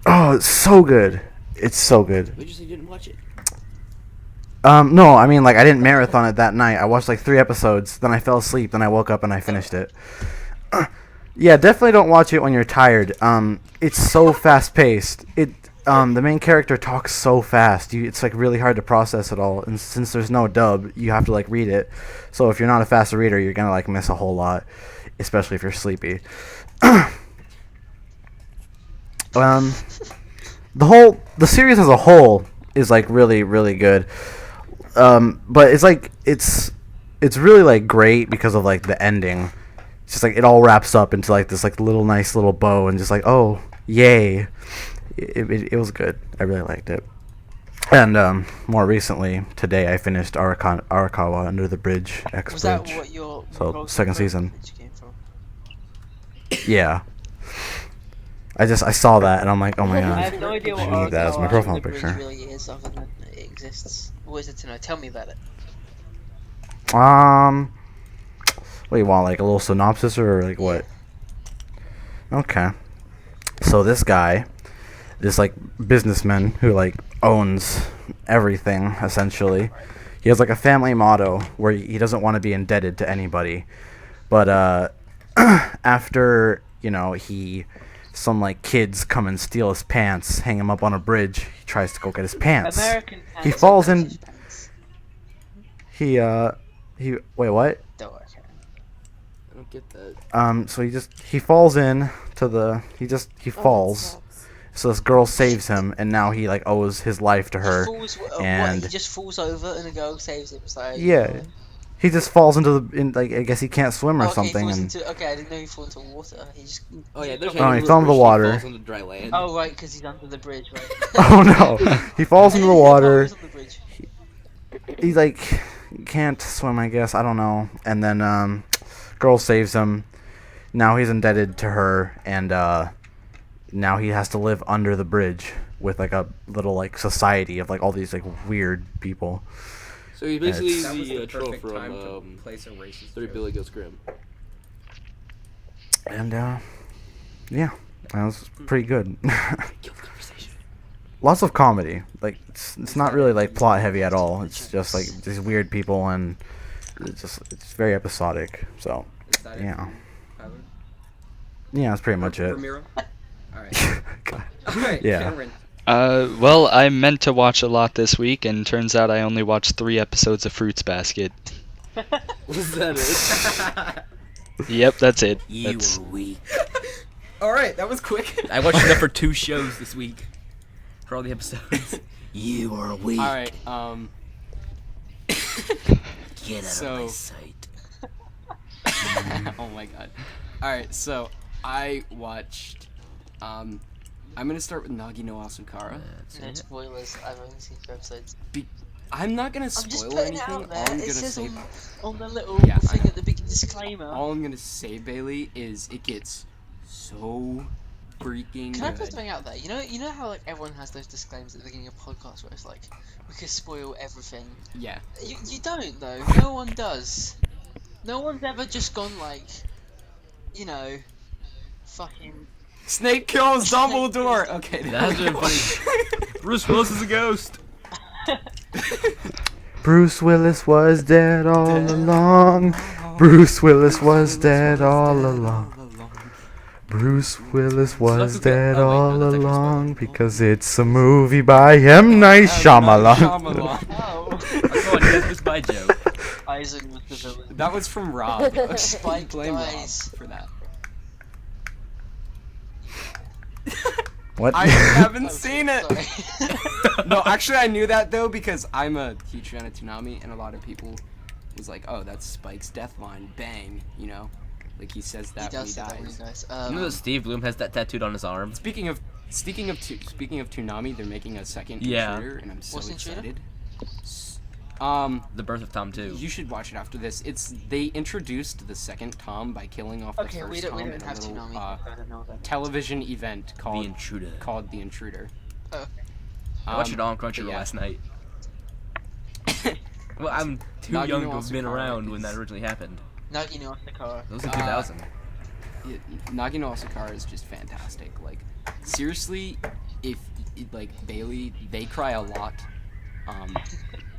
Oh, it's so good. It's so good. We just didn't watch it. No, I mean, like, I didn't marathon it that night. I watched, like, 3 episodes, then I fell asleep, then I woke up and I finished it. Yeah, definitely don't watch it when you're tired. It's so fast-paced. The main character talks so fast. It's, like, really hard to process it all. And since there's no dub, you have to, like, read it. So if you're not a fast reader, you're gonna, like, miss a whole lot, especially if you're sleepy. The series as a whole is, like, really, really good. But it's like it's really like great because of like the ending. It's just like it all wraps up into like this like little nice little bow and just like, oh yay, it was good. I really liked it. And more recently today I finished Arakawa Under the Bridge X Was that Bridge. what your So, Rogue second Rogue season. Bridge came from? Yeah. I saw that and I'm like, oh my I god, have no idea what I need that as my Arakawa profile Under the Bridge picture. really is, other than it exists. What is it to know? Tell me about it. What do you want, like a little synopsis or like what? Okay. So this guy, this like businessman who like owns everything essentially. He has like a family motto where he doesn't want to be indebted to anybody. But after, some like kids come and steal his pants, hang him up on a bridge, he tries to go get his pants. American pants. He falls or in- British pants? He wait, what? Don't work. I don't get that. So he falls in to the he falls. So this girl saves him, and now he like owes his life to her. He falls, and he just falls over and a girl saves him. So yeah, he just falls into like I guess he can't swim or okay, something. He falls And into, okay, I didn't know he fell into water. He just. Oh yeah, there's Oh, he fell into the water. Falls into dry land. Oh right, because he's under the bridge, right? oh no, he falls into the water. He's on the bridge. He's like can't swim, I guess. I don't know. And then girl saves him. Now he's indebted to her, and now he has to live under the bridge with like a little like society of like all these like weird people. So he's basically That was the troll perfect time to from place a racist Three joke. Billy Goes Grim. And yeah, that was pretty good. Kill the conversation. Lots of comedy. Like it's not really like plot heavy at all. It's just like these weird people, and it's very episodic. So Is that it, yeah, Tyler? yeah, that's pretty much it. Ramiro? Alright. God. Alright, Yeah. Cameron. Well, I meant to watch a lot this week, and turns out I only watched 3 episodes of Fruits Basket. Was that it? Yep, that's it. You That's were weak. Alright, that was quick. I watched enough for 2 shows this week. For all the episodes. You are weak. Alright, Get out So- of my sight. oh my god. Alright, so I watched I'm gonna start with Nagi no Asukara. No spoilers. I've only seen 2 episodes. I'm not gonna I'm just spoil putting it anything. out there. All I'm It gonna says say, on the little Yeah, I thing know. at the big disclaimer. all I'm gonna say, Bailey, is it gets so freaking Can I put good. something out there? You know how like everyone has those disclaimers at the beginning of podcasts where it's like, we could spoil everything. Yeah. You don't though. No one does. No one's ever just gone like, fucking. Snape kills Snake Dumbledore. kills Okay. That's been funny. Bruce Willis is a ghost. Bruce Willis was dead all along. Bruce Willis was dead all along. Bruce Willis was dead Oh, wait, no, all that's actually along because it's a movie by M. Night Shyamalan. Oh, Come on, you guys missed my joke. Isaac was the villain. That was from Rob. Spike Blame dies. Rob for that. What? I haven't seen it. Sorry. No, actually, I knew that though because I'm a huge fan of Toonami, and a lot of people was like, "Oh, that's Spike's death line, bang!" You know, like he says He that when does he say that when dies. he dies. You know that Steve Bloom has that tattooed on his arm? Speaking of Toonami, they're making a second Yeah. Intruder, and I'm so What's Intruder? excited. The Birth of Tom 2. You should watch it after this. They introduced the second Tom by killing off the Okay, first we don't Tom in have a little Toonami. I don't know that. television event The called Intruder. The Intruder. Oh. I watched it on but Crunchyroll yeah. last night. Well, I'm too Nagi young no to have been Asukara around when that is- originally happened. Nagi no Asukara. That was in 2000. Nagi no Asukara is just fantastic. Like, seriously, if like Bailey, they cry a lot.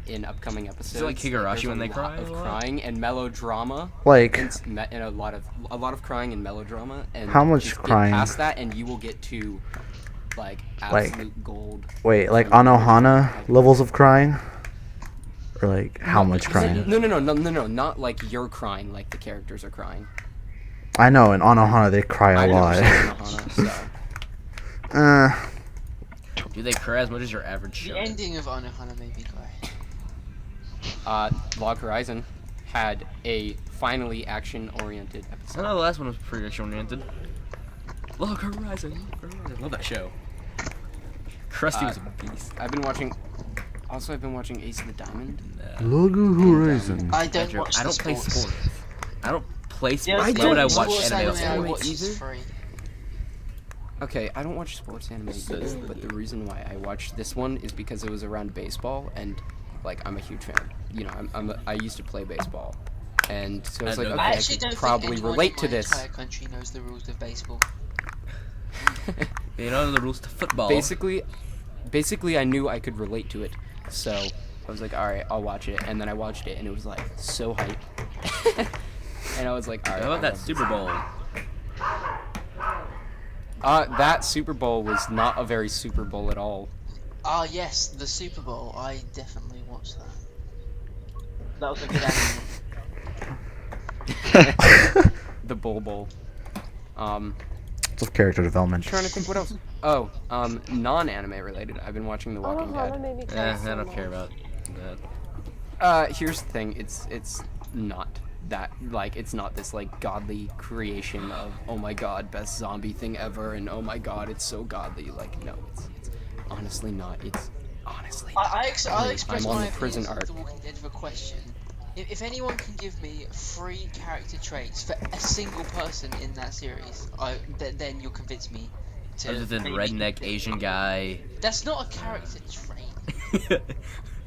In upcoming episodes, like Higurashi There's when they lot cry of a lot? crying and melodrama, Like, and a lot of crying and melodrama. And How much just get crying? past that, and you will get to like absolute gold. wait, like Anohana levels of crying? Or like, how much crying? No, not like you're crying, like the characters are crying. I know, in Anohana they cry I've a never seen lot. Anohana, so. Do they cry as much as your average The show? ending of Anohana made me cry. Log Horizon had a finally action-oriented I episode. know the last one was pretty action-oriented. Log Horizon. I love that show. Krusty was a beast. I've been watching Ace of the Diamond. Logo Horizon. I don't watch I don't play sports. sports. I don't play Yeah, sports. the Why would I only watch sports anime I or watch sports? is free. Okay, I don't watch sports anime either, but the reason why I watched this one is because it was around baseball, and like I'm a huge fan. You know, I used to play baseball, and so it's I like know okay, that. I I actually could don't probably think anyone relate in to my this. entire country knows the rules of baseball. You know the rules to football. Basically, I knew I could relate to it, so I was like, all right, I'll watch it, and then I watched it, and it was like so hype, and I was like, all right. How about that I'm- Super Bowl? That Super Bowl was not a very Super Bowl at all. Ah, yes, the Super Bowl. I definitely watched that. That was a good anime. The Bowl. It's of character development. Trying to think what else. Oh, non-anime related. I've been watching The Walking Anohana Dead. made me cry so I don't much. care about that. Here's the thing. It's not that, like, it's not this like godly creation of, oh my god, best zombie thing ever, and oh my god, it's so godly. Like, no, it's honestly not. It's honestly not. I'll express I'm on my the prison opinions arc. of The Walking Dead with a question. If anyone can give me 3 character traits for a single person in that series, then you'll convince me to. Other than maybe redneck consider- Asian guy. That's not a character trait.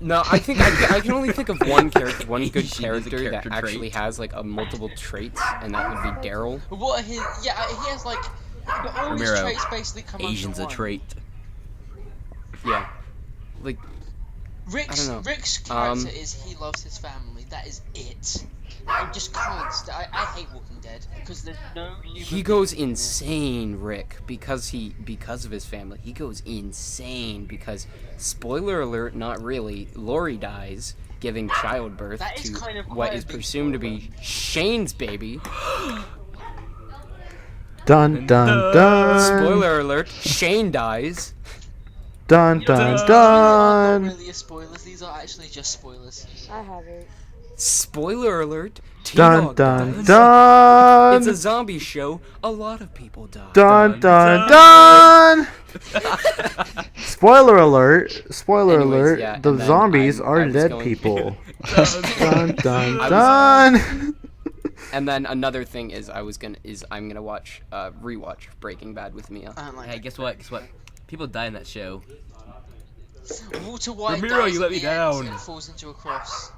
No, I think I can only think of one character, one good Asian is a character that character actually trait. has like a multiple traits, and that would be Daryl. What are his? Yeah, he has like. But all his Ramiro, traits basically come Asian's under a one. trait. Yeah, like Rick's I don't know. character is he loves his family. That is it. I just can't. I hate Walking Dead because there's no. he goes insane, Rick, because of his family. He goes insane because, spoiler alert, not really. Lori dies, giving childbirth That is to kind of what quite a is big presumed to be Shane's baby. Dun dun dun. Spoiler alert: Shane dies. Dun dun Not dun. really a spoilers. These are actually just spoilers. I haven't. Spoiler alert: Dun T-Dog dun dies. dun. It's a zombie show. A lot of people die. Dun dun dun. Spoiler alert! Spoiler Anyways, alert! yeah, The and then zombies I are was dead going- people. Dun dun I dun. And then another thing is I'm gonna watch rewatch Breaking Bad with Mia. I don't like Hey, guess what? Guess what? People die in that show. Walter White Ramiro, dies you at let me the end down. and falls into a cross,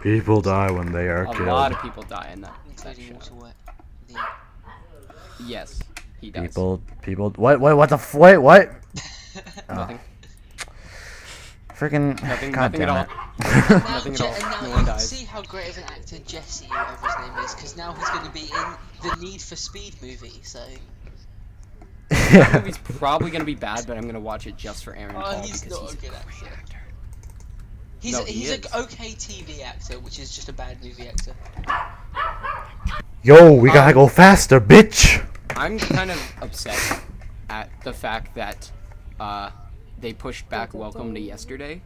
People die when they are A killed. lot of people die in that including show. Walter White. Yes, he does. People. What the wait, what? Nothing. Freaking. Nothing. God Nothing at damn all. it. Nothing at all. And now No you one can dies. see how great of an actor Jesse, whatever his name is, because now he's going to be in the Need for Speed movie. So, That Yeah. movie's probably gonna be bad, but I'm gonna watch it just for Aaron Paul he's because not he's a good great actor. actor. He's No, a, he he's is. an okay TV actor, which is just a bad movie actor. Yo, we gotta go faster, bitch. I'm kind of upset at the fact that they pushed back Welcome to Yesterday.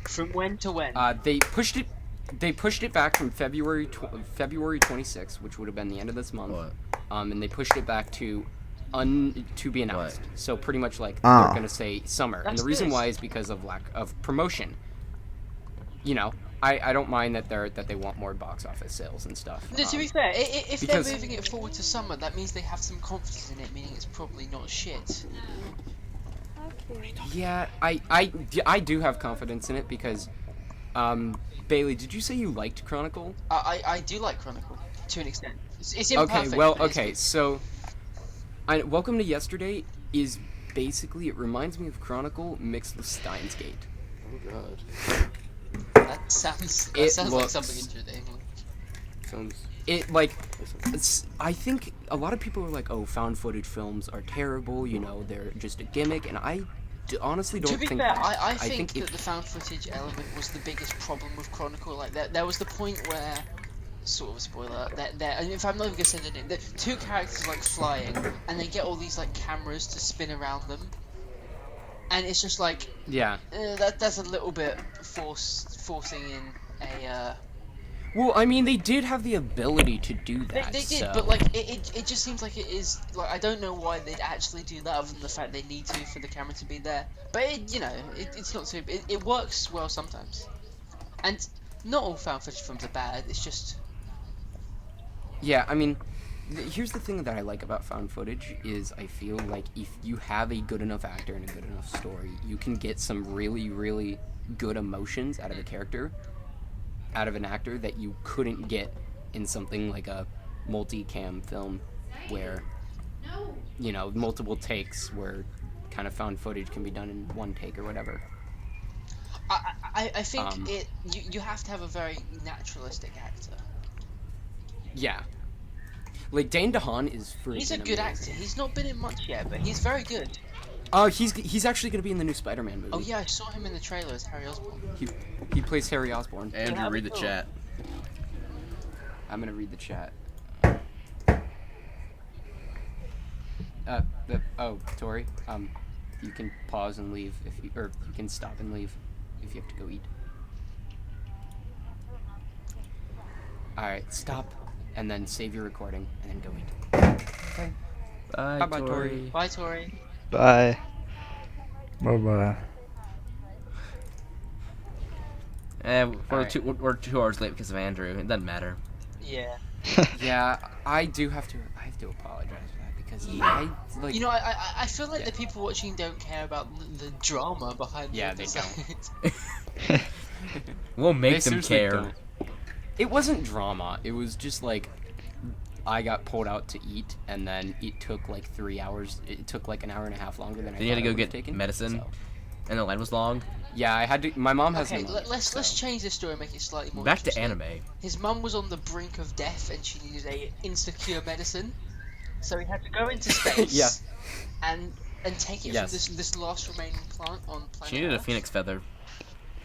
From when to when? They pushed it back from February 26th, which would have been the end of this month. What? And they pushed it back to be announced. What? So pretty much like Oh. they're gonna say summer, and That's the reason good. why is because of lack of promotion. You know, I don't mind that they want more box office sales and stuff. No, to be fair, if because- they're moving it forward to summer, that means they have some confidence in it, meaning it's probably not shit. Yeah, I do have confidence in it because, Bailey, did you say you liked Chronicle? I do like Chronicle, to an extent. It's Okay, imperfect. well, but it's okay, good. so, Welcome to Yesterday is basically, it reminds me of Chronicle mixed with Steins Gate. Oh god. That sounds It like looks- something interesting. Sounds. It, like, I think a lot of people are like, oh, found footage films are terrible, you know, they're just a gimmick, and I honestly don't To be think fair, that. I think if that the found footage element was the biggest problem with Chronicle. Like, there was the point where, sort of a spoiler, and if I'm not even gonna say the name, the two characters like flying, and they get all these like cameras to spin around them, and it's just like yeah. that's a little bit forcing in a. Well, I mean, they did have the ability to do that. They did, so. but like it just seems like it is like I don't know why they'd actually do that other than the fact they need to for the camera to be there. But it's not too. It works well sometimes, and not all found footage films are bad. It's just Yeah, I mean, here's the thing that I like about found footage is I feel like if you have a good enough actor and a good enough story, you can get some really, really good emotions out of a character, out of an actor that you couldn't get in something like a multi-cam film where, you know, multiple takes where kind of found footage can be done in one take or whatever. I think you have to have a very naturalistic actor. Yeah. Like, Dane DeHaan is freaking He's a good actor. amazing. He's not been in much yet, but he's very good. He's actually going to be in the new Spider-Man movie. Oh yeah, I saw him in the trailer as Harry Osborn. He plays Harry Osborn. Andrew, read the cool. chat. I'm gonna read the chat. Tori, you can pause and leave or you can stop and leave if you have to go eat. Alright, stop, and then save your recording, and then go eat. Okay. Bye, Bye-bye, Tori. Bye, Tori. Bye. Bye bye. We're 2 hours late because of Andrew. It doesn't matter. Yeah. Yeah, I have to apologize for that, because I, like... You know, I feel like the people watching don't care about the drama behind Yeah, the they don't. We'll make They them seriously care. don't. It wasn't drama. It was just like I got pulled out to eat, and then it took like 3 hours. It took like an hour and a half longer than I Then you had thought to it go would've get taken, medicine, so. and the line was long. Yeah, I had to. My mom has Okay, no money, let's so. change this story and make it slightly more Back to interesting. anime. His mum was on the brink of death and she needed a insecure medicine, so he had to go into space. Yeah. And take it Yes. from this last remaining plant on planet She needed a Earth. phoenix feather.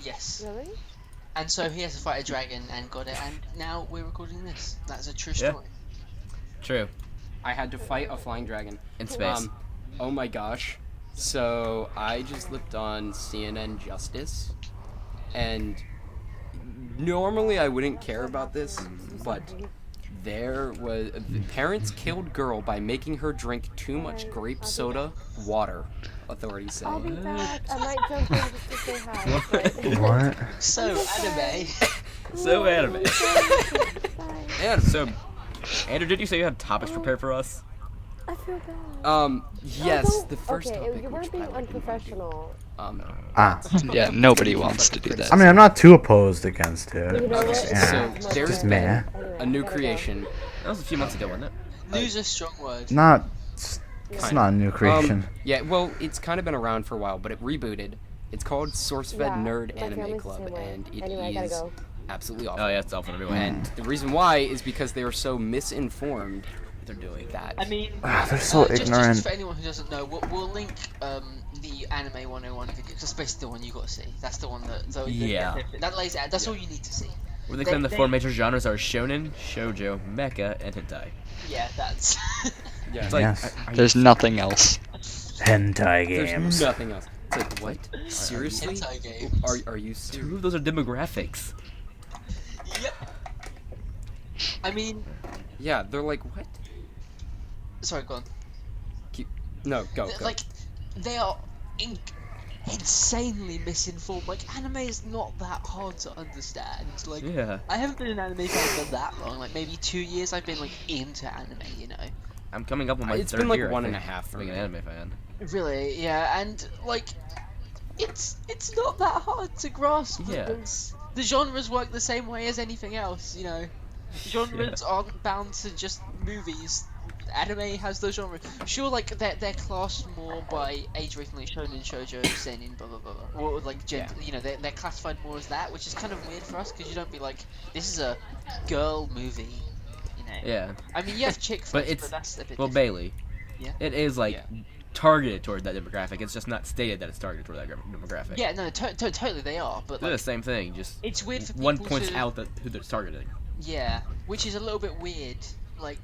Yes. Really? And so he has to fight a dragon and got it, and now we're recording this. That's a true Yeah. story. True. I had to fight a flying dragon. In space. Oh my gosh. So I just looked on CNN Justice, and normally I wouldn't care about this, but There was parents killed girl by making her drink too much grape soda water. Authorities say. I'll be back. I might jump in just to say hi. But... What? So anime. So anime. Bye. And so, Andrew, did you say you had topics prepared for us? I feel bad. Yes, the first okay, topic. you weren't being unprofessional. Yeah, nobody wants to do that. I mean, I'm not too opposed against it. You know what? So there's Just been meh. a new creation. That was a few months ago, wasn't it? News is a strong word. Not. It's not a new creation. Yeah, well, it's kind of been around for a while, but it rebooted. It's called SourceFedNerd my Anime family's the Club, same way. and it Anyway, I gotta is go. absolutely awful. Oh yeah, it's awful everyone. And the reason why is because they are so misinformed They're doing that. I mean, They're so just ignorant. for anyone who doesn't know, we'll link the Anime 101 video. That's basically the one you got to see. That's the one that Yeah. that lays out. That's all you need to see. Where they claim the four major genres are shonen, shoujo, mecha, and hentai. Yeah, that's. Yeah, It's like, Yes. There's nothing else. Hentai there's games. nothing else. It's like, what? Seriously? Hentai games. Are you two serious? of those are demographics. Yep. I mean, Yeah, they're like, what? sorry, go on. No, go. Like, they are insanely misinformed. Like, anime is not that hard to understand. Like, Yeah. I haven't been an anime fan for that long. Like, maybe 2 years I've been, like, into anime, you know? I'm coming up on my It's third been like year, I 1.5 think, for being me. an anime fan. Really, yeah, and, like, it's not that hard to grasp Yeah. because the genres work the same way as anything else, you know? Genres aren't bound to just movies. Anime has those genres. Sure, like they're classed more by age rating, like shonen, shoujo, seinen, blah blah blah, blah. Or like you know, they're classified more as that, which is kind of weird for us because you don't be like, this is a girl movie, you know. Yeah. I mean, you have chick flicks, But but, it's that's a bit well, different. Bailey. Yeah. It is like Yeah. targeted toward that demographic. It's just not stated that it's targeted toward that demographic. Yeah, no, totally they are, but They're like, the same thing. Just it's weird for one people points to... out that who they're targeting. Yeah, which is a little bit weird. Like,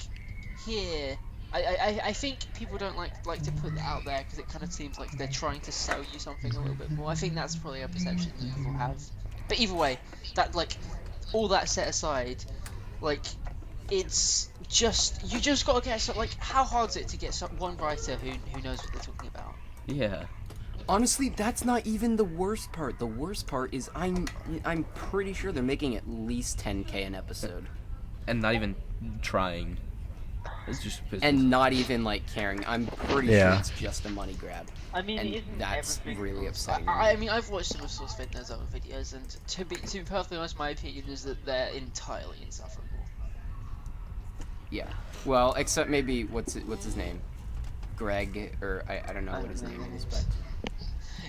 here, I think people don't like to put that out there because it kind of seems like they're trying to sell you something a little bit more. I think that's probably a perception that people have. But either way, that, like, all that set aside, like, it's just, you just gotta get some, like, how hard is it to get one writer who knows what they're talking about? Yeah. Honestly, that's not even the worst part. The worst part is I'm pretty sure they're making at least 10K an episode. And not even trying. It's just And not even like caring. I'm pretty sure Yeah. it's just a money grab. I mean, And it isn't that's everything. really upsetting. I mean, I've watched some of SourceFedNerd's other videos, and to be perfectly honest, my opinion is that they're entirely insufferable. Yeah. Well, except maybe what's his name? Greg, or I don't know what his name is, but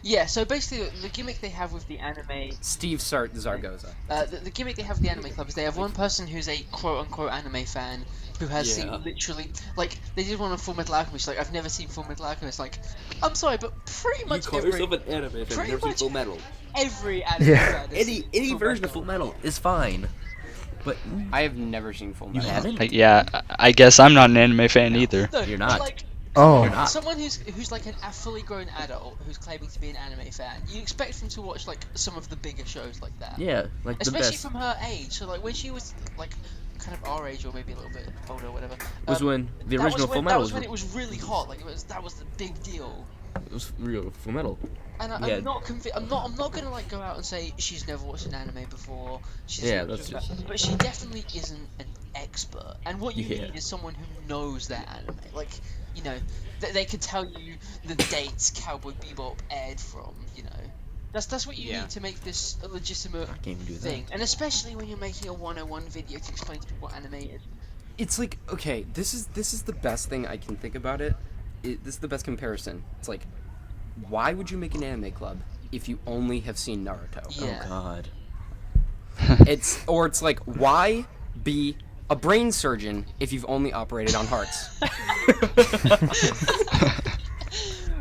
Yeah, so basically the gimmick they have with the anime, Steve Zargoza. the gimmick they have with the anime club is they have one person who's a quote-unquote anime fan who has seen Yeah. literally, like, they did one on Full Metal Alchemist, like, I've never seen Full Metal Alchemist, like, I'm sorry, but pretty much every an anime fan. pretty You've never seen much Full Metal. every anime Yeah. fan has seen Any version of Full Metal is fine. But I have never seen Full you Metal. haven't? Like, yeah, I guess I'm not an anime fan either. No, You're but, not. like, Oh. You're not. someone who's like a fully grown adult who's claiming to be an anime fan, you expect them to watch like some of the bigger shows like that. Yeah, like the Especially best from her age. So like when she was like kind of our age or maybe a little bit older or whatever. was when the that original was Full when, Metal that was when it was really hot. Like that was the big deal. it was real Full Metal. And Yeah. I'm not convinced. I'm not gonna like go out and say she's never watched an anime before. She's Yeah, never that's watched just- that. But she definitely isn't an expert. And what you Yeah. need is someone who knows their anime. Like, you know, they could tell you the dates Cowboy Bebop aired from. You know, that's what you Yeah. need to make this a legitimate can't even do that. thing. And especially when you're making a 101 video to explain to people what anime is. It's like, okay, this is the best thing I can think about it. This is the best comparison. It's like, why would you make an anime club if you only have seen Naruto? Yeah. Oh god. It's like, why be a brain surgeon if you've only operated on hearts?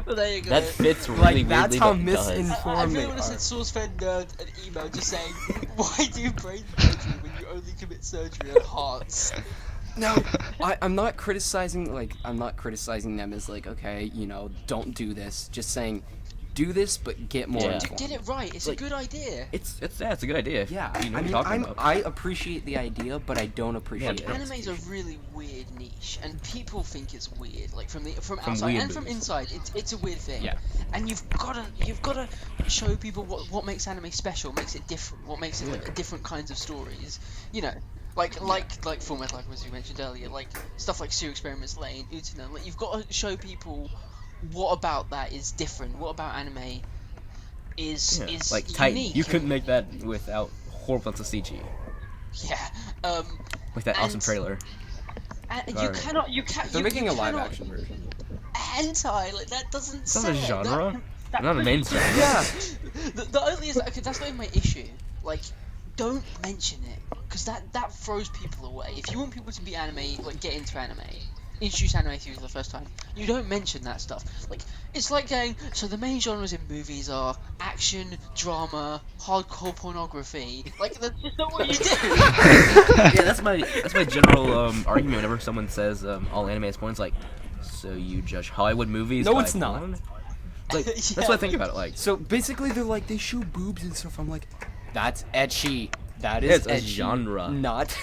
Well, there you go. That fits really Like, weirdly, that's how but it does. I misinformed really they want to are. send SourceFedNerd an email just saying, why do brain surgery when you only commit surgery on hearts? No, I'm not criticizing them as like, okay, you know, don't do this. Just saying, do this, but get more. Yeah. informed. Get it right. It's a good idea. It's a good idea. Yeah, You know I what mean, you're talking about. I appreciate the idea, but I don't appreciate it. Anime is a really weird niche, and people think it's weird. Like from outside weird and from movies. inside, it's a weird thing. Yeah. And you've gotta show people what makes anime special, makes it different, what makes it like different kinds of stories. You know, like Full Metal Alchemist, as you mentioned earlier, like stuff like Serial Experiments Lane, Utena. Like you've got to show people what about that is different. What about anime is like Titan. unique. You couldn't make that without horrible amounts of CG. Yeah. With that awesome And- trailer. And Alright. you can't. They're making a live cannot- action version. Hentai, like that doesn't. It's not a sell. genre. That Not a mainstream. Yeah. the only is okay. That's not even my issue. Like, don't mention it because that throws people away. If you want people to be anime, like get into anime, introduce anime to you for the first time, you don't mention that stuff. Like, it's like going. So the main genres in movies are action, drama, hardcore pornography. Like that's just not what you do. Yeah, that's my general argument whenever someone says all anime is porn. It's like, so you judge Hollywood movies? No, by it's not. porn? Like that's what I think about it. Like, So basically, they're like they show boobs and stuff. I'm like, that's ecchi. That Yeah, is it's a ecchi, genre. Not.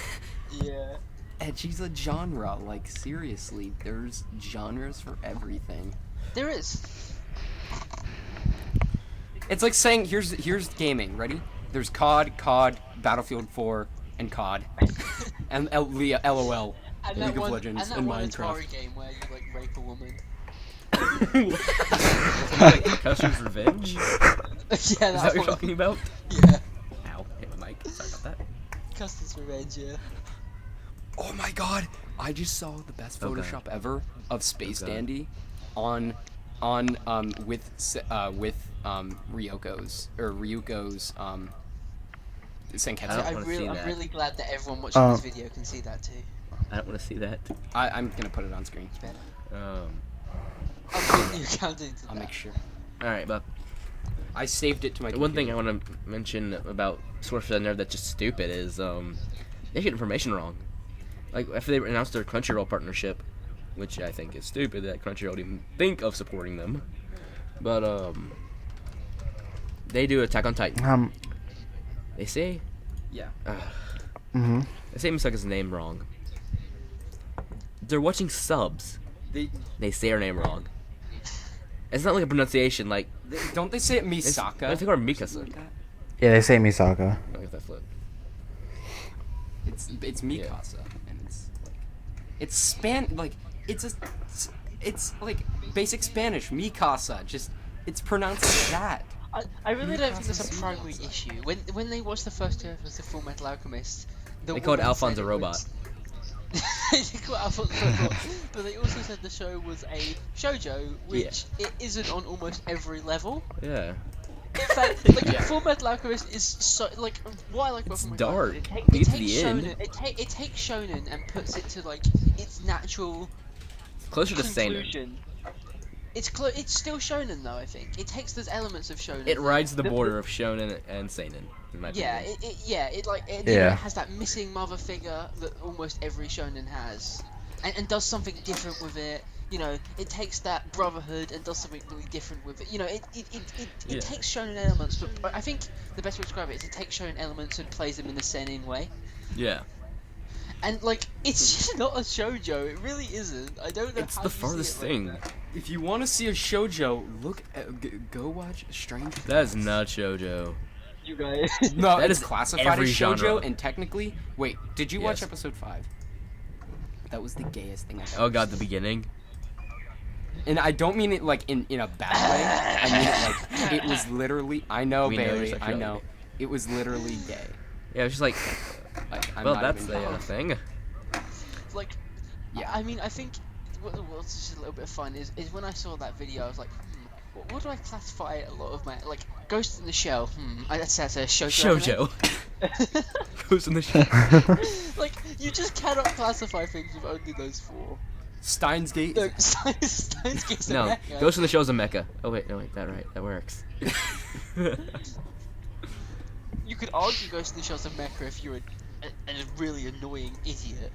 Yeah. Ecchi's a genre. Like seriously, there's genres for everything. There is. It's like saying here's gaming. Ready? There's COD, Battlefield 4, and COD, and LOL, And League that of one, Legends, and that and one Minecraft. Atari game where you like rape a woman. like Custer's Revenge? Is Yeah, that what you're talking about? Yeah. Ow, hit the mic. Sorry about that. Custer's Revenge, yeah. Oh my god! I just saw the best Okay. Photoshop ever of Space Okay. Dandy on Ryuko's Senketsu. I don't wanna see I'm that. really glad that everyone watching this video can see that too. I don't want to see that. I'm gonna put it on screen. I'm putting you counting to I'll that. make sure. All right, but I saved it to my. one thing I computer. want to mention about SourceFedNerd that's just stupid is they get information wrong. Like after they announced their Crunchyroll partnership, which I think is stupid that Crunchyroll didn't even think of supporting them, but they do Attack on Titan. They say Yeah. Mm-hmm. they say Misaka's name wrong. They're watching subs. They say her name wrong. It's not like a pronunciation like. Don't they say it I Misaka? think or Mikasa. Like that? Yeah, they say Misaka. I get that flip. It's Mikasa, and it's like it's like basic Spanish. Mikasa, just it's pronounced like that. I really don't think Mikasa that's a primary Mikasa. issue. When they watched the first two episodes of Full Metal Alchemist, the They called woman Alphonse said a it robot. was- they called Alphonse a robot, but they also said the show was a shoujo, which it isn't on almost every level. Yeah. In fact, like Full Metal Alchemist is so like what I like about It's Full Metal dark. Alchemist, You it get to takes the end. shonen, it takes shonen and puts it to like its natural Closer to seinen. conclusion. It's still shonen though. I think it takes those elements of shonen. It rides the border of shonen and seinen. In my Yeah, opinion. it Yeah. has that missing mother figure that almost every shonen has, and does something different with it. You know, it takes that brotherhood and does something really different with it. You know, it Yeah. takes shonen elements, but I think the best way to describe it is it takes shonen elements and plays them in a seinen way. Yeah. And like, it's just not a shoujo. It really isn't. I don't know. It's how the you see farthest it like thing. that. If you want to see a shoujo, go watch Stranger Things. That is not shoujo. You guys. No, That it's is classified every as shoujo, genre. and technically, wait, did you watch Yes. episode 5? That was the gayest thing I've Oh ever god, the seen. beginning. And I don't mean it like in a bad way. I mean it like it was literally. I know, We know your Bailey. I sexuality. know. It was literally gay. Yeah, it's just like, Like, I'm well, not that's even the kidding. thing. Like, Yeah. I mean, I think what's just a little bit of fun is when I saw that video, I was like, what do I classify a lot of my like Ghost in the Shell? That's a shoujo. Shoujo. Who's in the show? Like, you just cannot classify things with only those four. Steins Gate. No, Steins Gate's a No, mecha. Ghost in the Show's a mecha. Oh wait, no wait, that works. You could argue Ghost in the Shell's a mecha if you're a really annoying idiot.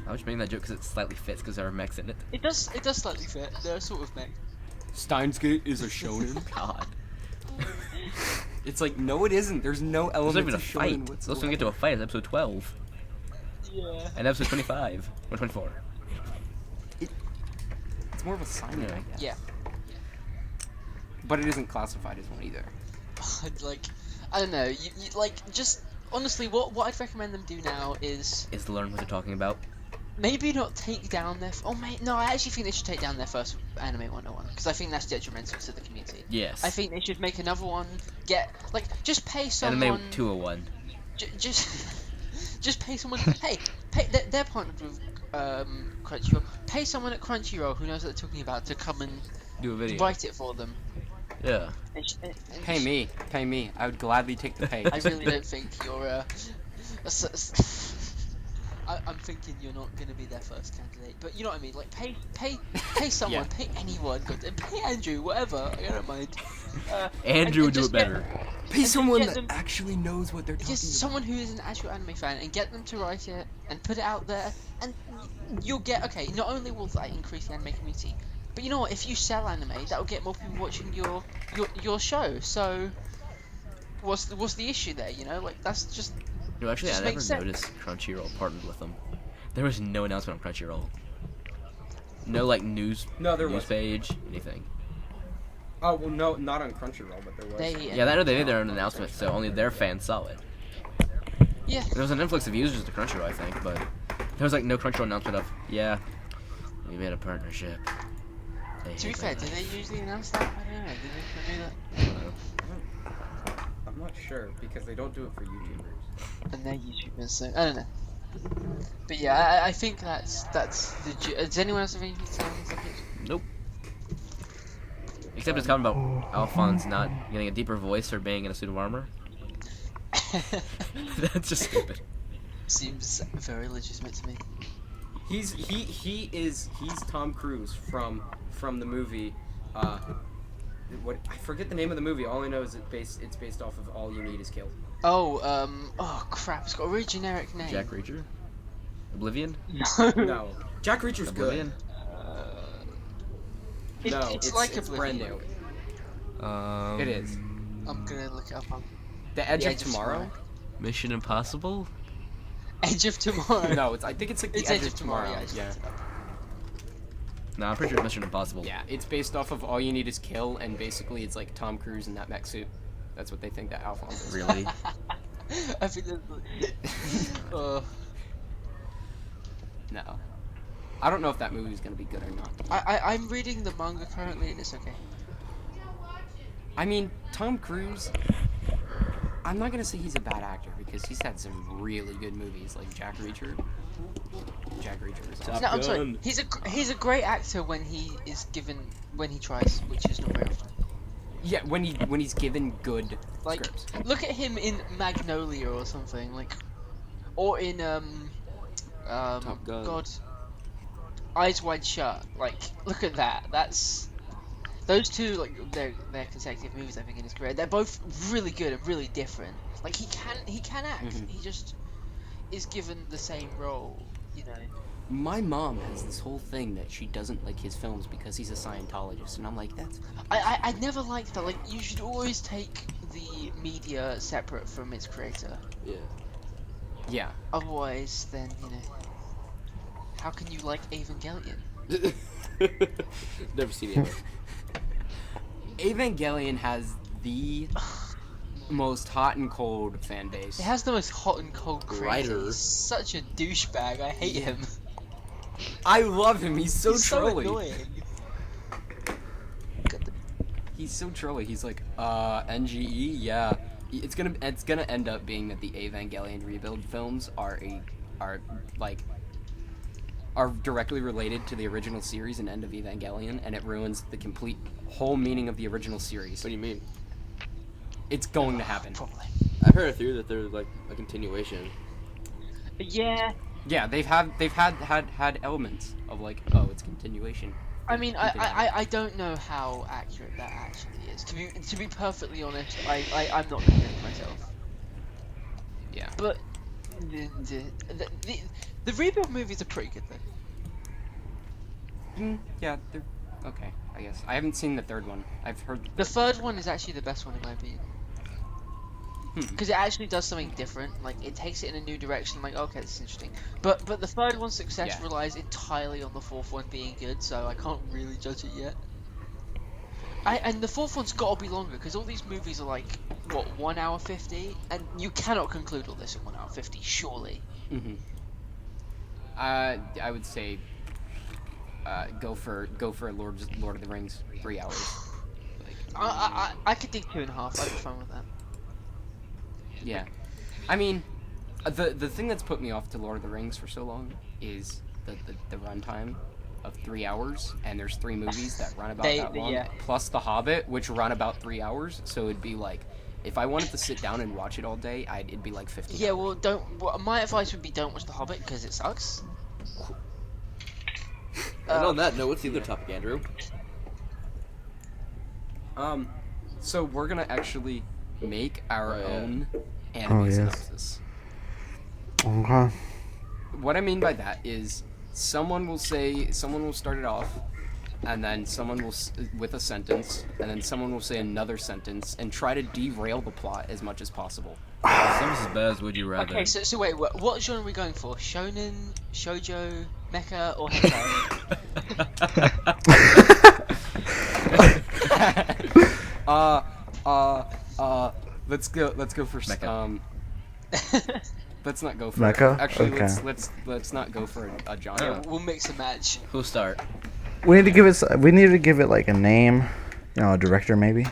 I was making that joke because it slightly fits because there are mechs in it. It does slightly fit. They're sort of mech. Steins Gate is a shonen. God. It's like, no, it isn't. There's no There's not element even a of fight. shonen Let's whatsoever. get to a fight. It's episode 12. Yeah. And episode 25. Or 24. It's more of a sign, Yeah. I guess. Yeah. But it isn't classified as one either. Like, I don't know. You like just honestly, what I'd recommend them do now is Is to learn what they're talking about. maybe not take down their. No, I actually think they should take down their first anime 101 because I think that's detrimental to the community. Yes. I think they should make another one. Just pay someone. Anime 201. Just pay someone. Hey, they're partnered with Crunchyroll. Pay someone at Crunchyroll who knows what they're talking about to come and Do a video. write it for them. Yeah. And Pay me. I would gladly take the pay. I really don't think you're. I'm thinking you're not going to be their first candidate, but you know what I mean. Like pay someone, Yeah. pay anyone, pay Andrew, whatever. I don't mind. Andrew would do it just better. Pay someone get that them- actually knows what they're talking Just about. someone who is an actual anime fan and get them to write it and put it out there, and you'll get okay. Not only will that increase the anime community, but you know what? If you sell anime, that'll get more people watching your show. So what's the issue there? You know, like that's just. No, actually, I Just never makes sense. noticed Crunchyroll partnered with them. There was no announcement on Crunchyroll. No, like, news No, there news was. page, anything. Oh, well, no, not on Crunchyroll, but there was. Yeah, I know they made their own announcement, so only their fans saw it. Yeah. There was an influx of users to Crunchyroll, I think, but there was, like, no Crunchyroll announcement of, yeah, we made a partnership. They To be hate fair, my do life. they usually announce that? I don't know. Do they do that? I don't know. I'm not sure, because they don't do it for YouTubers. And they're YouTubers, so I don't know. But yeah, I think that's the. Does anyone else have anything to say on this subject? Nope. Except it's comment about Alphonse not getting a deeper voice or being in a suit of armor. That's just stupid. Seems very legitimate to me. He's Tom Cruise from the movie. What I forget the name of the movie. All I know is it's based off of All You Need Is Kill. Oh crap! It's got a really generic name. Jack Reacher? Oblivion? No. No, Jack Reacher's Oblivion? good. No, it's like it's brand Oblivion. new. It is. I'm gonna look it up on The Edge The of Edge of Tomorrow. Mission Impossible? Edge of Tomorrow. No, I think it's like the It's Edge of Tomorrow. Yeah. I just Yeah. looked it up. No, I'm pretty sure it's Mission Impossible. Yeah, it's based off of All You Need Is Kill, and basically it's like Tom Cruise in that mech suit. That's what they think that Alphonse is. Really? I think that's. No. I don't know if that movie's gonna be good or not. I'm reading the manga currently, and it's okay. I mean, Tom Cruise. I'm not gonna say he's a bad actor because he's had some really good movies like Jack Reacher. Jack Reacher is awesome. No, I'm sorry. He's a great actor when he tries, which is not very often. Yeah, when he's given good Like, scripts. look at him in Magnolia or something, like, or in Top Gun. God, Eyes Wide Shut. Like, look at that. That's those two, like, they're consecutive movies I think in his career. They're both really good and really different. Like, he can act. Mhm. He just is given the same role, you know. My mom has this whole thing that she doesn't like his films because he's a Scientologist, and I'm like, that's. I never liked that. Like, you should always take the media separate from its creator. Yeah. Yeah. Otherwise, then, you know, how can you like Evangelion? Never seen it. Evangelion has the most hot and cold fan base. It has the most hot and cold creator. Writer. He's such a douchebag. I hate him. I love him. He's so He's trolly. so annoying. He's so trolly. He's like, NGE, yeah. It's gonna end up being that the Evangelion rebuild films are directly related to the original series and end of Evangelion, and it ruins the complete whole meaning of the original series. What do you mean? It's going to happen. Probably. I've heard a theory that there's like a continuation. Yeah. Yeah, they've had elements of like, oh, it's continuation. I mean, Keep it out. I don't know how accurate that actually is. To be perfectly honest, I'm not convinced myself. Yeah. But the rebuild movies are pretty good though. Yeah, they're Okay, I guess I haven't seen the third one. I've heard The third one is actually the best one in my opinion. Because it actually does something different. Like it takes it in a new direction. Like okay, this is interesting. But the third one's success Yeah. relies entirely on the fourth one being good. So I can't really judge it yet. And the fourth one's got to be longer because all these movies are like what 1 hour 50, and you cannot conclude all this in 1 hour 50, surely. Mm-hmm. I would say go for Lord of the Rings 3 hours. I could dig 2.5. I'd be fine with that. Yeah, I mean, the thing that's put me off to Lord of the Rings for so long is the runtime of 3 hours, and there's 3 movies that run about that long, plus The Hobbit, which run about 3 hours. So it'd be like, if I wanted to sit down and watch it all day, it'd be like 15 Yeah, hours. well, my advice would be don't watch The Hobbit because it sucks. And on that note, what's the other topic, Andrew? So we're gonna actually make our own anime synopsis. Okay. What I mean by that is someone will start it off, and then someone will with a sentence, and then someone will say another sentence and try to derail the plot as much as possible. Someone's as bad as Would You Rather. Okay, so wait, what genre are we going for? Shonen, shoujo, mecha, or hentai? Let's go for Mecha. Let's not go for Mecha? Actually, Okay. let's not go for a Yeah, genre. we'll mix and match. Who'll start? We need to give it like a name, a director maybe.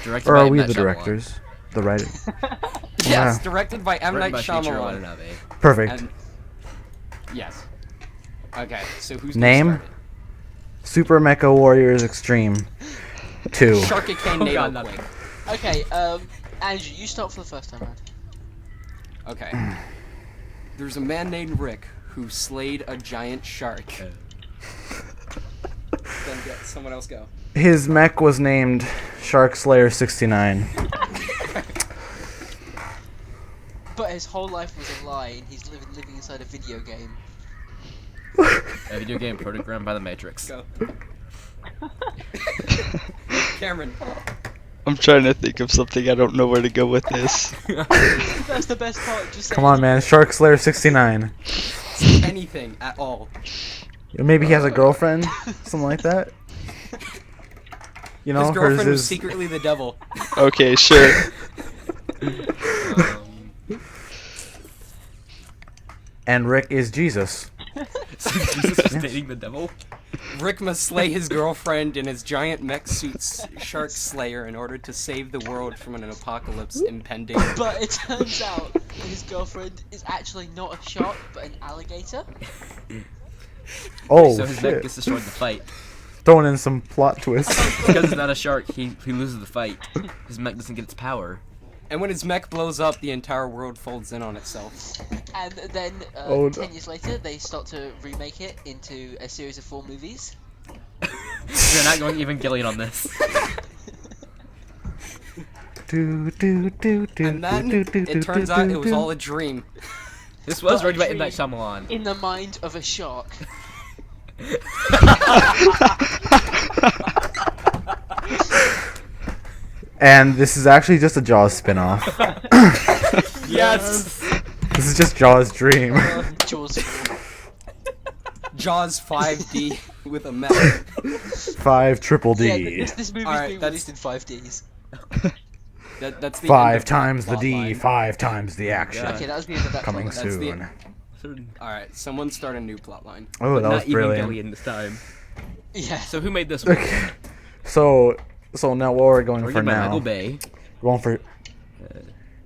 Directed Or by are M. we Night the Shyamalan. directors? The writer. Yes, Yeah. directed by M. Written Night by Shinichiro Shyamalan. Watanabe. Perfect. And yes. Okay, so who's Name? gonna start Super Mecha Warriors Extreme 2. it? Sharkicane Oh, NATO God, not Quake. Okay, Andrew, you start for the first time round. Okay. There's a man named Rick who slayed a giant shark. Then get someone else go. His mech was named SharkSlayer69. But his whole life was a lie, and he's living inside a video game. A video game programmed by the Matrix. Go. Cameron. I'm trying to think of something. I don't know where to go with this. That's the best part. Just say Come on, man. SharkSlayer69. Anything at all. Maybe he has a girlfriend, something like that. You know, His or girlfriend was his- secretly the devil. Okay, sure. and Rick is Jesus. Jesus is dating the devil? Rick must slay his girlfriend in his giant mech suit's Shark Slayer in order to save the world from an apocalypse impending. But it turns out that his girlfriend is actually not a shark, but an alligator. Oh So his mech shit! gets destroyed in the fight. Throwing in some plot twists. Because he's not a shark, he loses the fight. His mech doesn't get its power. And when his mech blows up, the entire world folds in on itself. And then, Oh, no. 10 years later, they start to remake it into a series of 4 movies. You're not going Evangelion on this. And then it turns out it was all a dream. This was But written by M. dream Night Shyamalan. In the mind of a shark. And this is actually just a Jaws spin-off. Yes! This is just Jaws' dream. Jaws. Jaws 5D with a mech. 5 triple Yeah, D. this movie's Alright, being that's- released in 5Ds. That's the end 5 of times the plot D, line. 5 times the action. Yeah. Okay, that was the end of that Coming plot line. soon. Alright, someone start a new plot line. Oh, that was Not brilliant. Evangelion this time. Yeah. So who made this one? Okay. So now what we're going for Written by now? Michael Bay. We're going for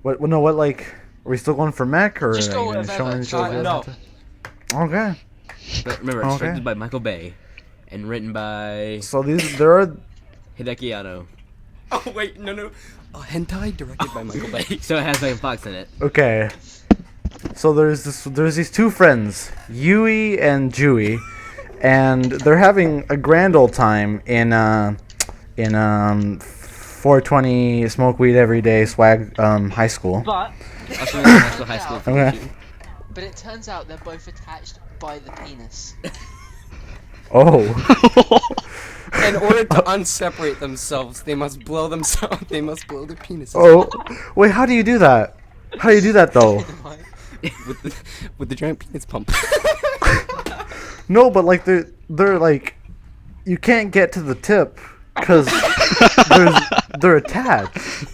what? No, what like? Are we still going for mech or Just go are you whatever, showing just go shoujo? No. Okay. But remember, it's Okay. directed by Michael Bay. And written by So there are Hideki Anno. Oh, wait, no. A hentai directed by Michael Bay. So it has Megan Fox in it. okay. So there's these 2 friends, Yui and Jui, and they're having a grand old time in 420 smoke weed every day swag high school. But Also known as National High School Okay. Film. but it turns out they're both attached by the penis. Oh. In order to unseparate themselves, they must blow themselves. They must blow their penises. Oh, wait. How do you do that? How do you do that though? with the giant penis pump. No, but like they're like, you can't get to the tip because they're attached.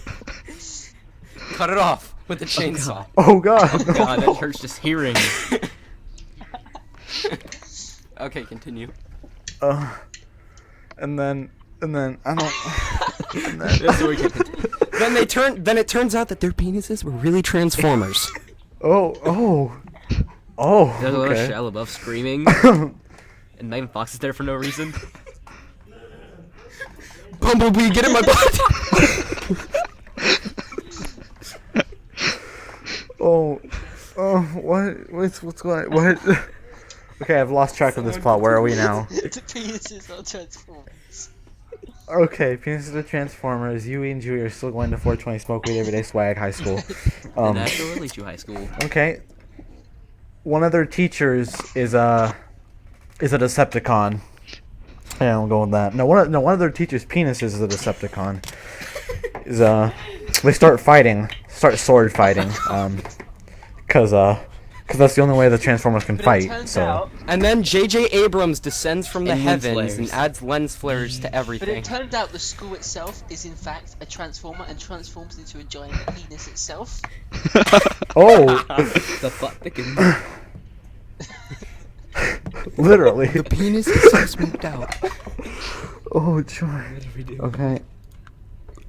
Cut it off with a chainsaw. Oh god. God, that hurts just hearing. Okay, continue. And then I don't. And then, That's what we can continue. Then it turns out that their penises were really transformers. oh. There's a lot of Okay. Shia LaBeouf screaming, and Megan Fox is there for no reason. Bumblebee, get in my butt. What's going? What? Okay, I've lost track of this plot. Where are we now? The penises are transformers. Okay, penises are Transformers. Yui and Jui are still going to 420 Smoke Weed Everyday Swag High School. National Release You High School. Okay. One of their teachers is a Decepticon. Yeah, we'll go with that. No, one of their teachers' penises is a Decepticon. They start sword fighting. Cause that's the only way the Transformers can But it fight. turns So. out, And then J.J. Abrams descends from the And lens heavens flares. and adds lens flares to but everything. it turns out the school itself is in fact a transformer and transforms into a giant penis itself. Oh, The butt thickens. literally. The penis is so smoothed out. Oh, joy. Okay.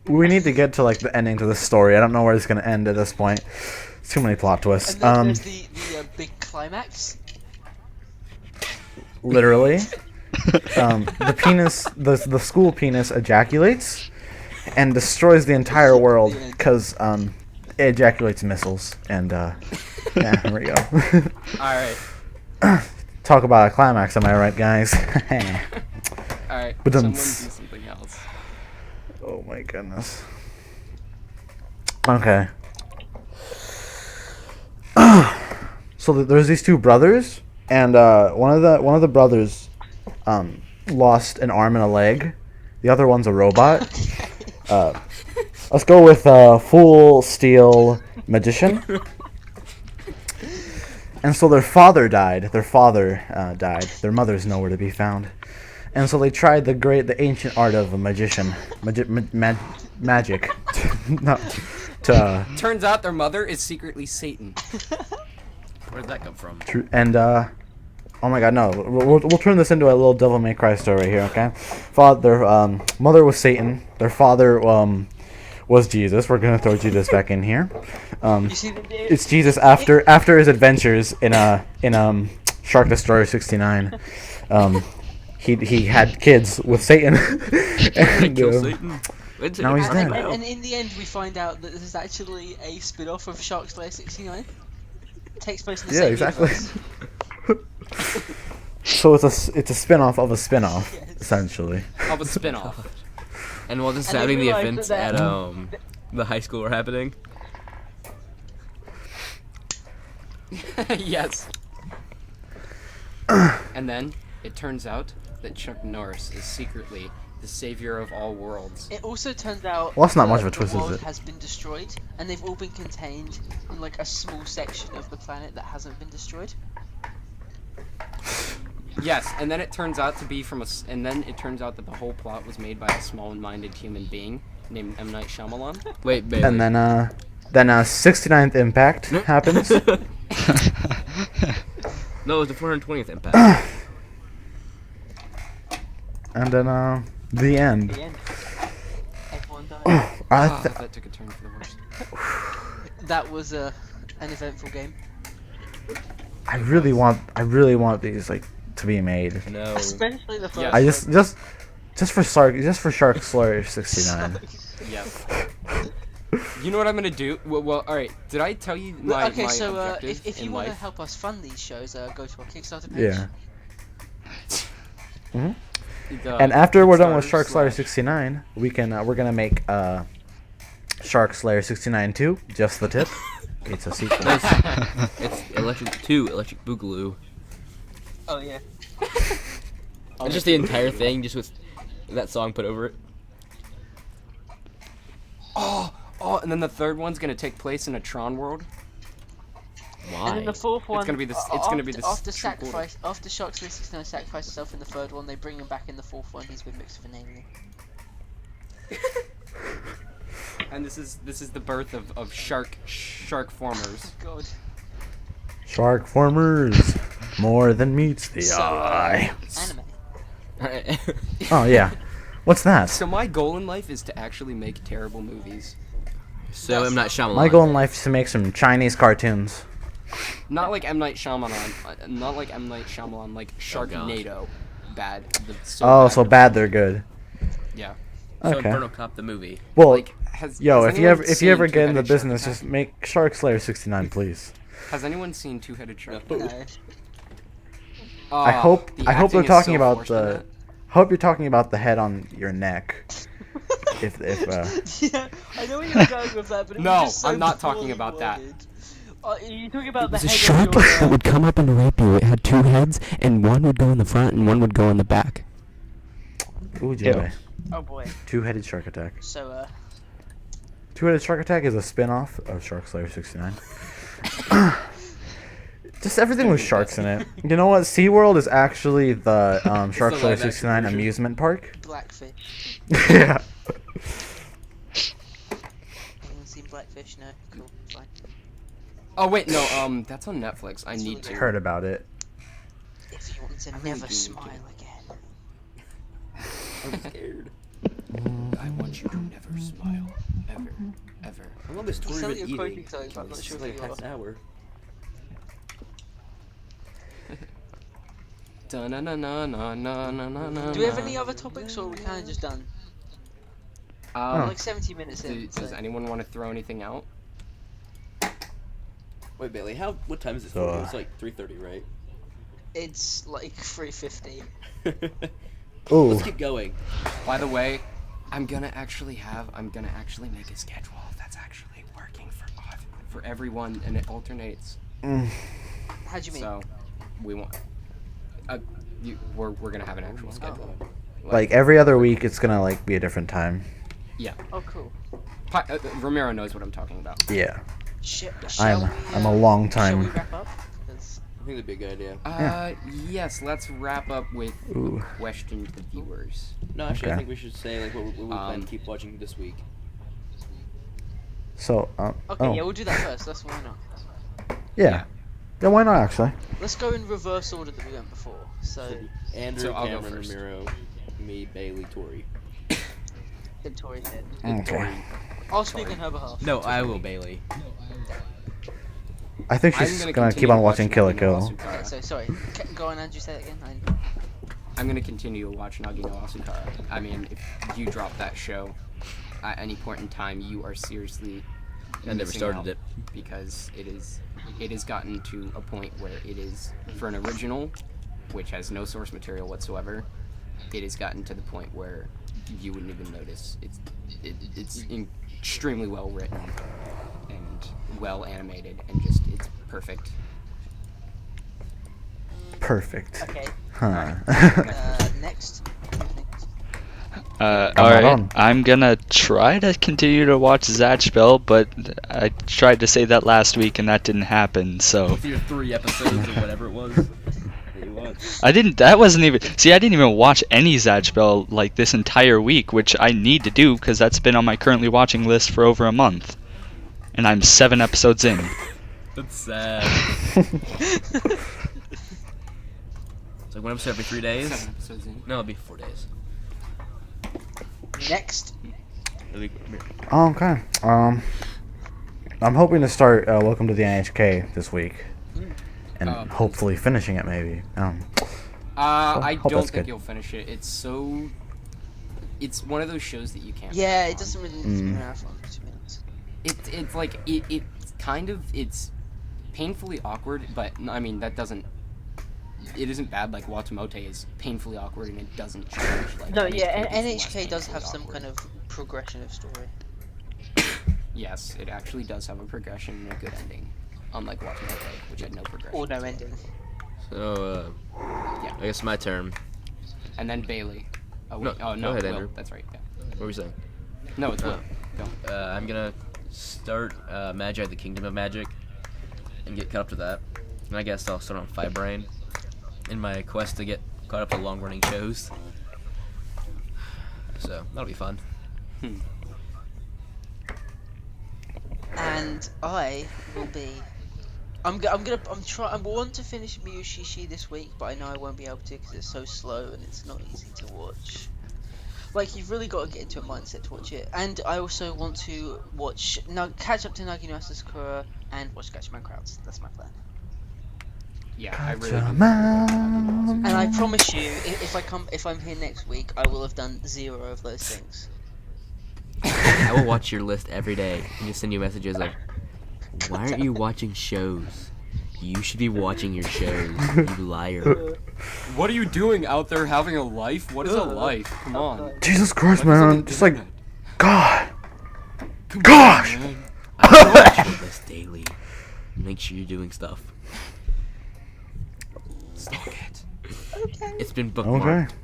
We need to get to like the ending to this story. I don't know where it's gonna end at this point. It's too many plot twists. And then there's the big climax. Literally. The penis, the school penis ejaculates and destroys the entire world because it ejaculates missiles. And yeah, there we go. Alright. Talk about a climax, am I right, guys? Alright. But Someone do something else. Oh my goodness. Okay. So there's these two brothers, and one of the brothers lost an arm and a leg. The other one's a robot. Let's go with Full Steel Magician. And so their father died. Died. Their mother's nowhere to be found. And so they tried the ancient art of a magician, magic. No, Turns out their mother is secretly Satan. Where'd that come from? and oh my god, no, we'll turn this into a little Devil May Cry story here, okay? Their mother was Satan. Their father was Jesus. We're gonna throw Jesus back in here. You see the It's Jesus after his adventures in Shark Destroyer 69. He had kids with Satan. and, Kill Satan. now he's dead. And in the end, we find out that this is actually a spin-off of SharkSlayer69. It takes place in the Yeah, same exactly. universe. So it's a spin-off of a spin-off, Yes. essentially. Of a spin-off. And while this is And they happening, the realized events that- at the high school are happening. Yes. And then it turns out that Chuck Norris is secretly the savior of all worlds. It also turns out Well, that's not much that of a twist, the is world it? has been destroyed, and they've all been contained in like a small section of the planet that hasn't been destroyed. Yes, and then it turns out to be and then it turns out that the whole plot was made by a small-minded human being named M. Night Shyamalan. Wait, baby. And then 69th Impact happens. No, it was the 420th impact. And then the end. The end. Everyone died. That took a turn for the worse. That was an eventful game. I really want these like to be made. No. Especially the first Yes. I just for SharkSlayer69. Yep. You know what I'm gonna do? Well, all right. Did I tell you my okay, so objective if you in want to life? help us fund these shows, go to our Kickstarter page. Yeah. The And after we're done with Kickstarter SharkSlayer69, we're gonna make SharkSlayer69 2, just the tip. It's a sequel. It's Electric 2, Electric Boogaloo. Oh yeah. It's just the entire thing, just with that song put over it. Oh, and then the third one's gonna take place in a Tron world. Why? And then the fourth one, gonna be this- it's gonna be this after true order. sacrifice, after SharkSlayer69 sacrificed himself in the third one, they bring him back in the fourth one. He's been mixed with an alien. And this is the birth of shark formers. God. Shark formers, more than meets the eye. Anime. Oh yeah, what's that? So my goal in life is to actually make terrible movies. So M. Night Shyamalan. My goal in life is to make some Chinese cartoons. Not like M. Night Shyamalan. Not like M. Night Shyamalan. Like Sharknado. Bad. So bad they're good. Yeah. So Okay. Inferno Cop the movie. Well, Like, if anyone you ever seen get in the Two-Headed business, Shark just Attack? make SharkSlayer69, please. Has anyone seen Two-Headed Shark? No. No. I hope The they're acting is talking so about forced in the. that. Hope you're talking about the head on your neck. if Yeah, I know where you're going with that, but it No, was just so I'm not talking poorly about that. worded. You're talking about It was the a head shark of your, that would come up and rape you. It had two heads, and one would go in the front, and one would go in the back. ooh, joy. Oh boy. Two-headed shark attack. So Two-headed shark attack is a spin-off of SharkSlayer69. Just everything with sharks in it. You know what? SeaWorld is actually the SharkSlayer69 version. amusement park. Blackfish. Yeah. Anyone seen Blackfish? No. Cool. Fine. Oh wait, no. That's on Netflix. I need to. Heard about it. If you want to really never do need smile to. again. I'm scared. I want you to never smile, ever. How long is Tori sound been like you're quoting eating? something, but I'm not It's sure like if half you an hour. Do we have any other topics, or are we kind of just done? We're Um, like 70 minutes in. does So. anyone want to throw anything out? Wait, Bailey, what time is it So, for you? It's like 3:30, right? It's like 3:50. Ooh. Let's keep going. By the way, I'm gonna actually make a schedule that's actually working for everyone, and it alternates. How do you mean? So, we want. We're gonna have an actual schedule. Like every other week, it's gonna like be a different time. Yeah. Oh, cool. Romero knows what I'm talking about. Yeah. Shall I'm a long Shall we time. wrap up? 'Cause I think that'd be a good idea. Yes. Let's wrap up with Ooh. a question to the viewers. No, actually, I Okay. think we should say like what we plan to keep watching this week. So, Okay, oh, yeah, we'll do that first. That's why not. yeah. Yeah, why not actually? Let's go in reverse order that we went before. So, Andrew, So I'll go Cameron, first. Ramiro, me, Bailey, Tori. then Tori's head. Okay. I'll speak on her behalf. No, I will, Bailey. I think I'm she's gonna gonna keep continue on watching Kill la Nagi no Kill. Asukara. Okay, so sorry. Go on, Andrew. Say that again. I'm gonna continue to watch Nagi no Asukara. I mean, if you drop that show at any point in time, you are seriously. I never missing started out it. because it has gotten to a point where it is, for an original, which has no source material whatsoever, it has gotten to the point where you wouldn't even notice. It's extremely well written and well animated and just it's perfect. Perfect. Okay. Huh. Next. Alright, on. I'm gonna try to continue to watch Zatchbell, but I tried to say that last week and that didn't happen, so... With your 3 episodes or whatever it was that you watched. I didn't even watch any Zatchbell, like, this entire week, which I need to do, because that's been on my currently watching list for over a month. And I'm 7 episodes in. That's sad. It's like one episode every 3 days? 7 episodes in. No, it'll be 4 days. Next. Okay. I'm hoping to start Welcome to the NHK this week, and hopefully finishing it maybe. I hope don't that's think good. you'll finish it. It's one of those shows that you can't. Yeah, it marathon. doesn't really need to be marathon for 2 minutes. It's like it's painfully awkward, but I mean that doesn't. It isn't bad. Like Watamote is painfully awkward, and it doesn't change. Like No, yeah, and NHK does have some kind of progression of story. Yes, it actually does have a progression and a good ending, unlike Watamote, which had no progression. Or no ending. So, Yeah. I guess my turn. And then Bailey. Oh, No, wait. Oh, go no. ahead, Will. Andrew. That's right. Yeah. What were we saying? No, it's Will. Go. I'm gonna start Magi: The Kingdom of Magic and get caught up to that. And I guess I'll start on Fibrain in my quest to get caught up to long-running shows. So that'll be fun. And I will be. I want to finish Miyushishi this week, but I know I won't be able to because it's so slow and it's not easy to watch. Like, you've really got to get into a mindset to watch it. And I also want to catch up to Nagino Asakura and watch Gatchaman Crowds. That's my plan. Yeah, I really do. And I promise you, if I'm here next week, I will have done 0 of those things. I will watch your list every day and just send you messages like, why aren't you watching shows? You should be watching your shows, you liar. What are you doing out there having a life? What is a life? Come on. Jesus Christ, man! Just like, God, Come gosh! on, man. I watch your list daily. Make sure you're doing stuff. Stop it. It's been bookmarked. Okay.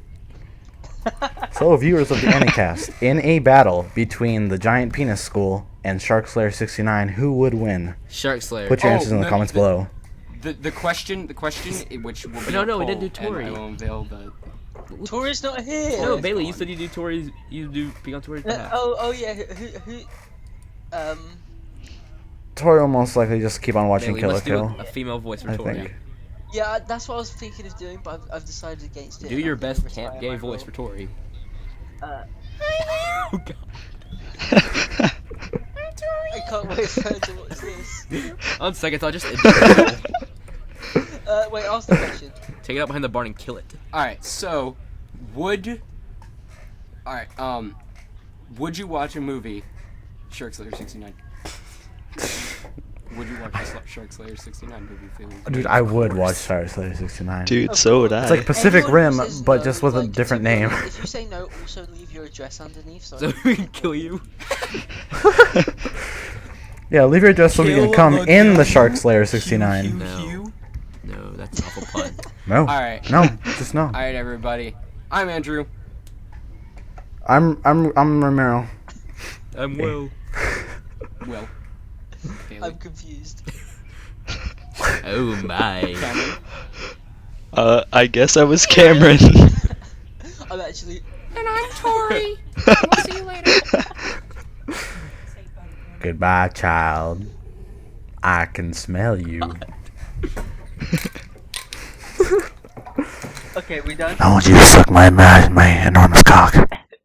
So, viewers of the AniCast, in a battle between the Giant Penis School and SharkSlayer69, who would win? SharkSlayer. Put your Oh, answers in the no, comments below. The question, which will be No, a we didn't do poll, and Tori. I will unveil the. Tori's not here! No, Bailey, you said you do Tori's. You do Peak on Tori's behalf. Oh yeah, who Tori will most likely just keep on watching Bailey, Kill let's Kill. do a female voice for I Tori. think. yeah, that's what I was thinking of doing, but I've decided against it. Do and your I'm gonna best retire camp gay my voice role. for Tori. Oh god. I can't wait for her to watch this. On second thought, just Wait, ask the question. take it out behind the barn and kill it. All right. So, would you watch a movie, SharkSlayer69? Would you watch a SharkSlayer69 movie? If they were- Dude, I would watch SharkSlayer69. Dude, so would I. It's like Pacific Anyone who Rim, says but no, just with a like, different to be name. honest, if you say no, also leave your address underneath. So So we can kill you. Yeah, leave your address so we can Kill come the in the Q, SharkSlayer69. No. No, that's an awful pun. No. All right. No, just no. All right, everybody. I'm Andrew. I'm Ramiro. I'm Will. Will. Bailey. I'm confused. Oh my. Cameron. I guess I was Cameron. I'm actually. And I'm Tori. We'll see you later. Goodbye, child. I can smell you. Okay, we done? I want you to suck my enormous cock.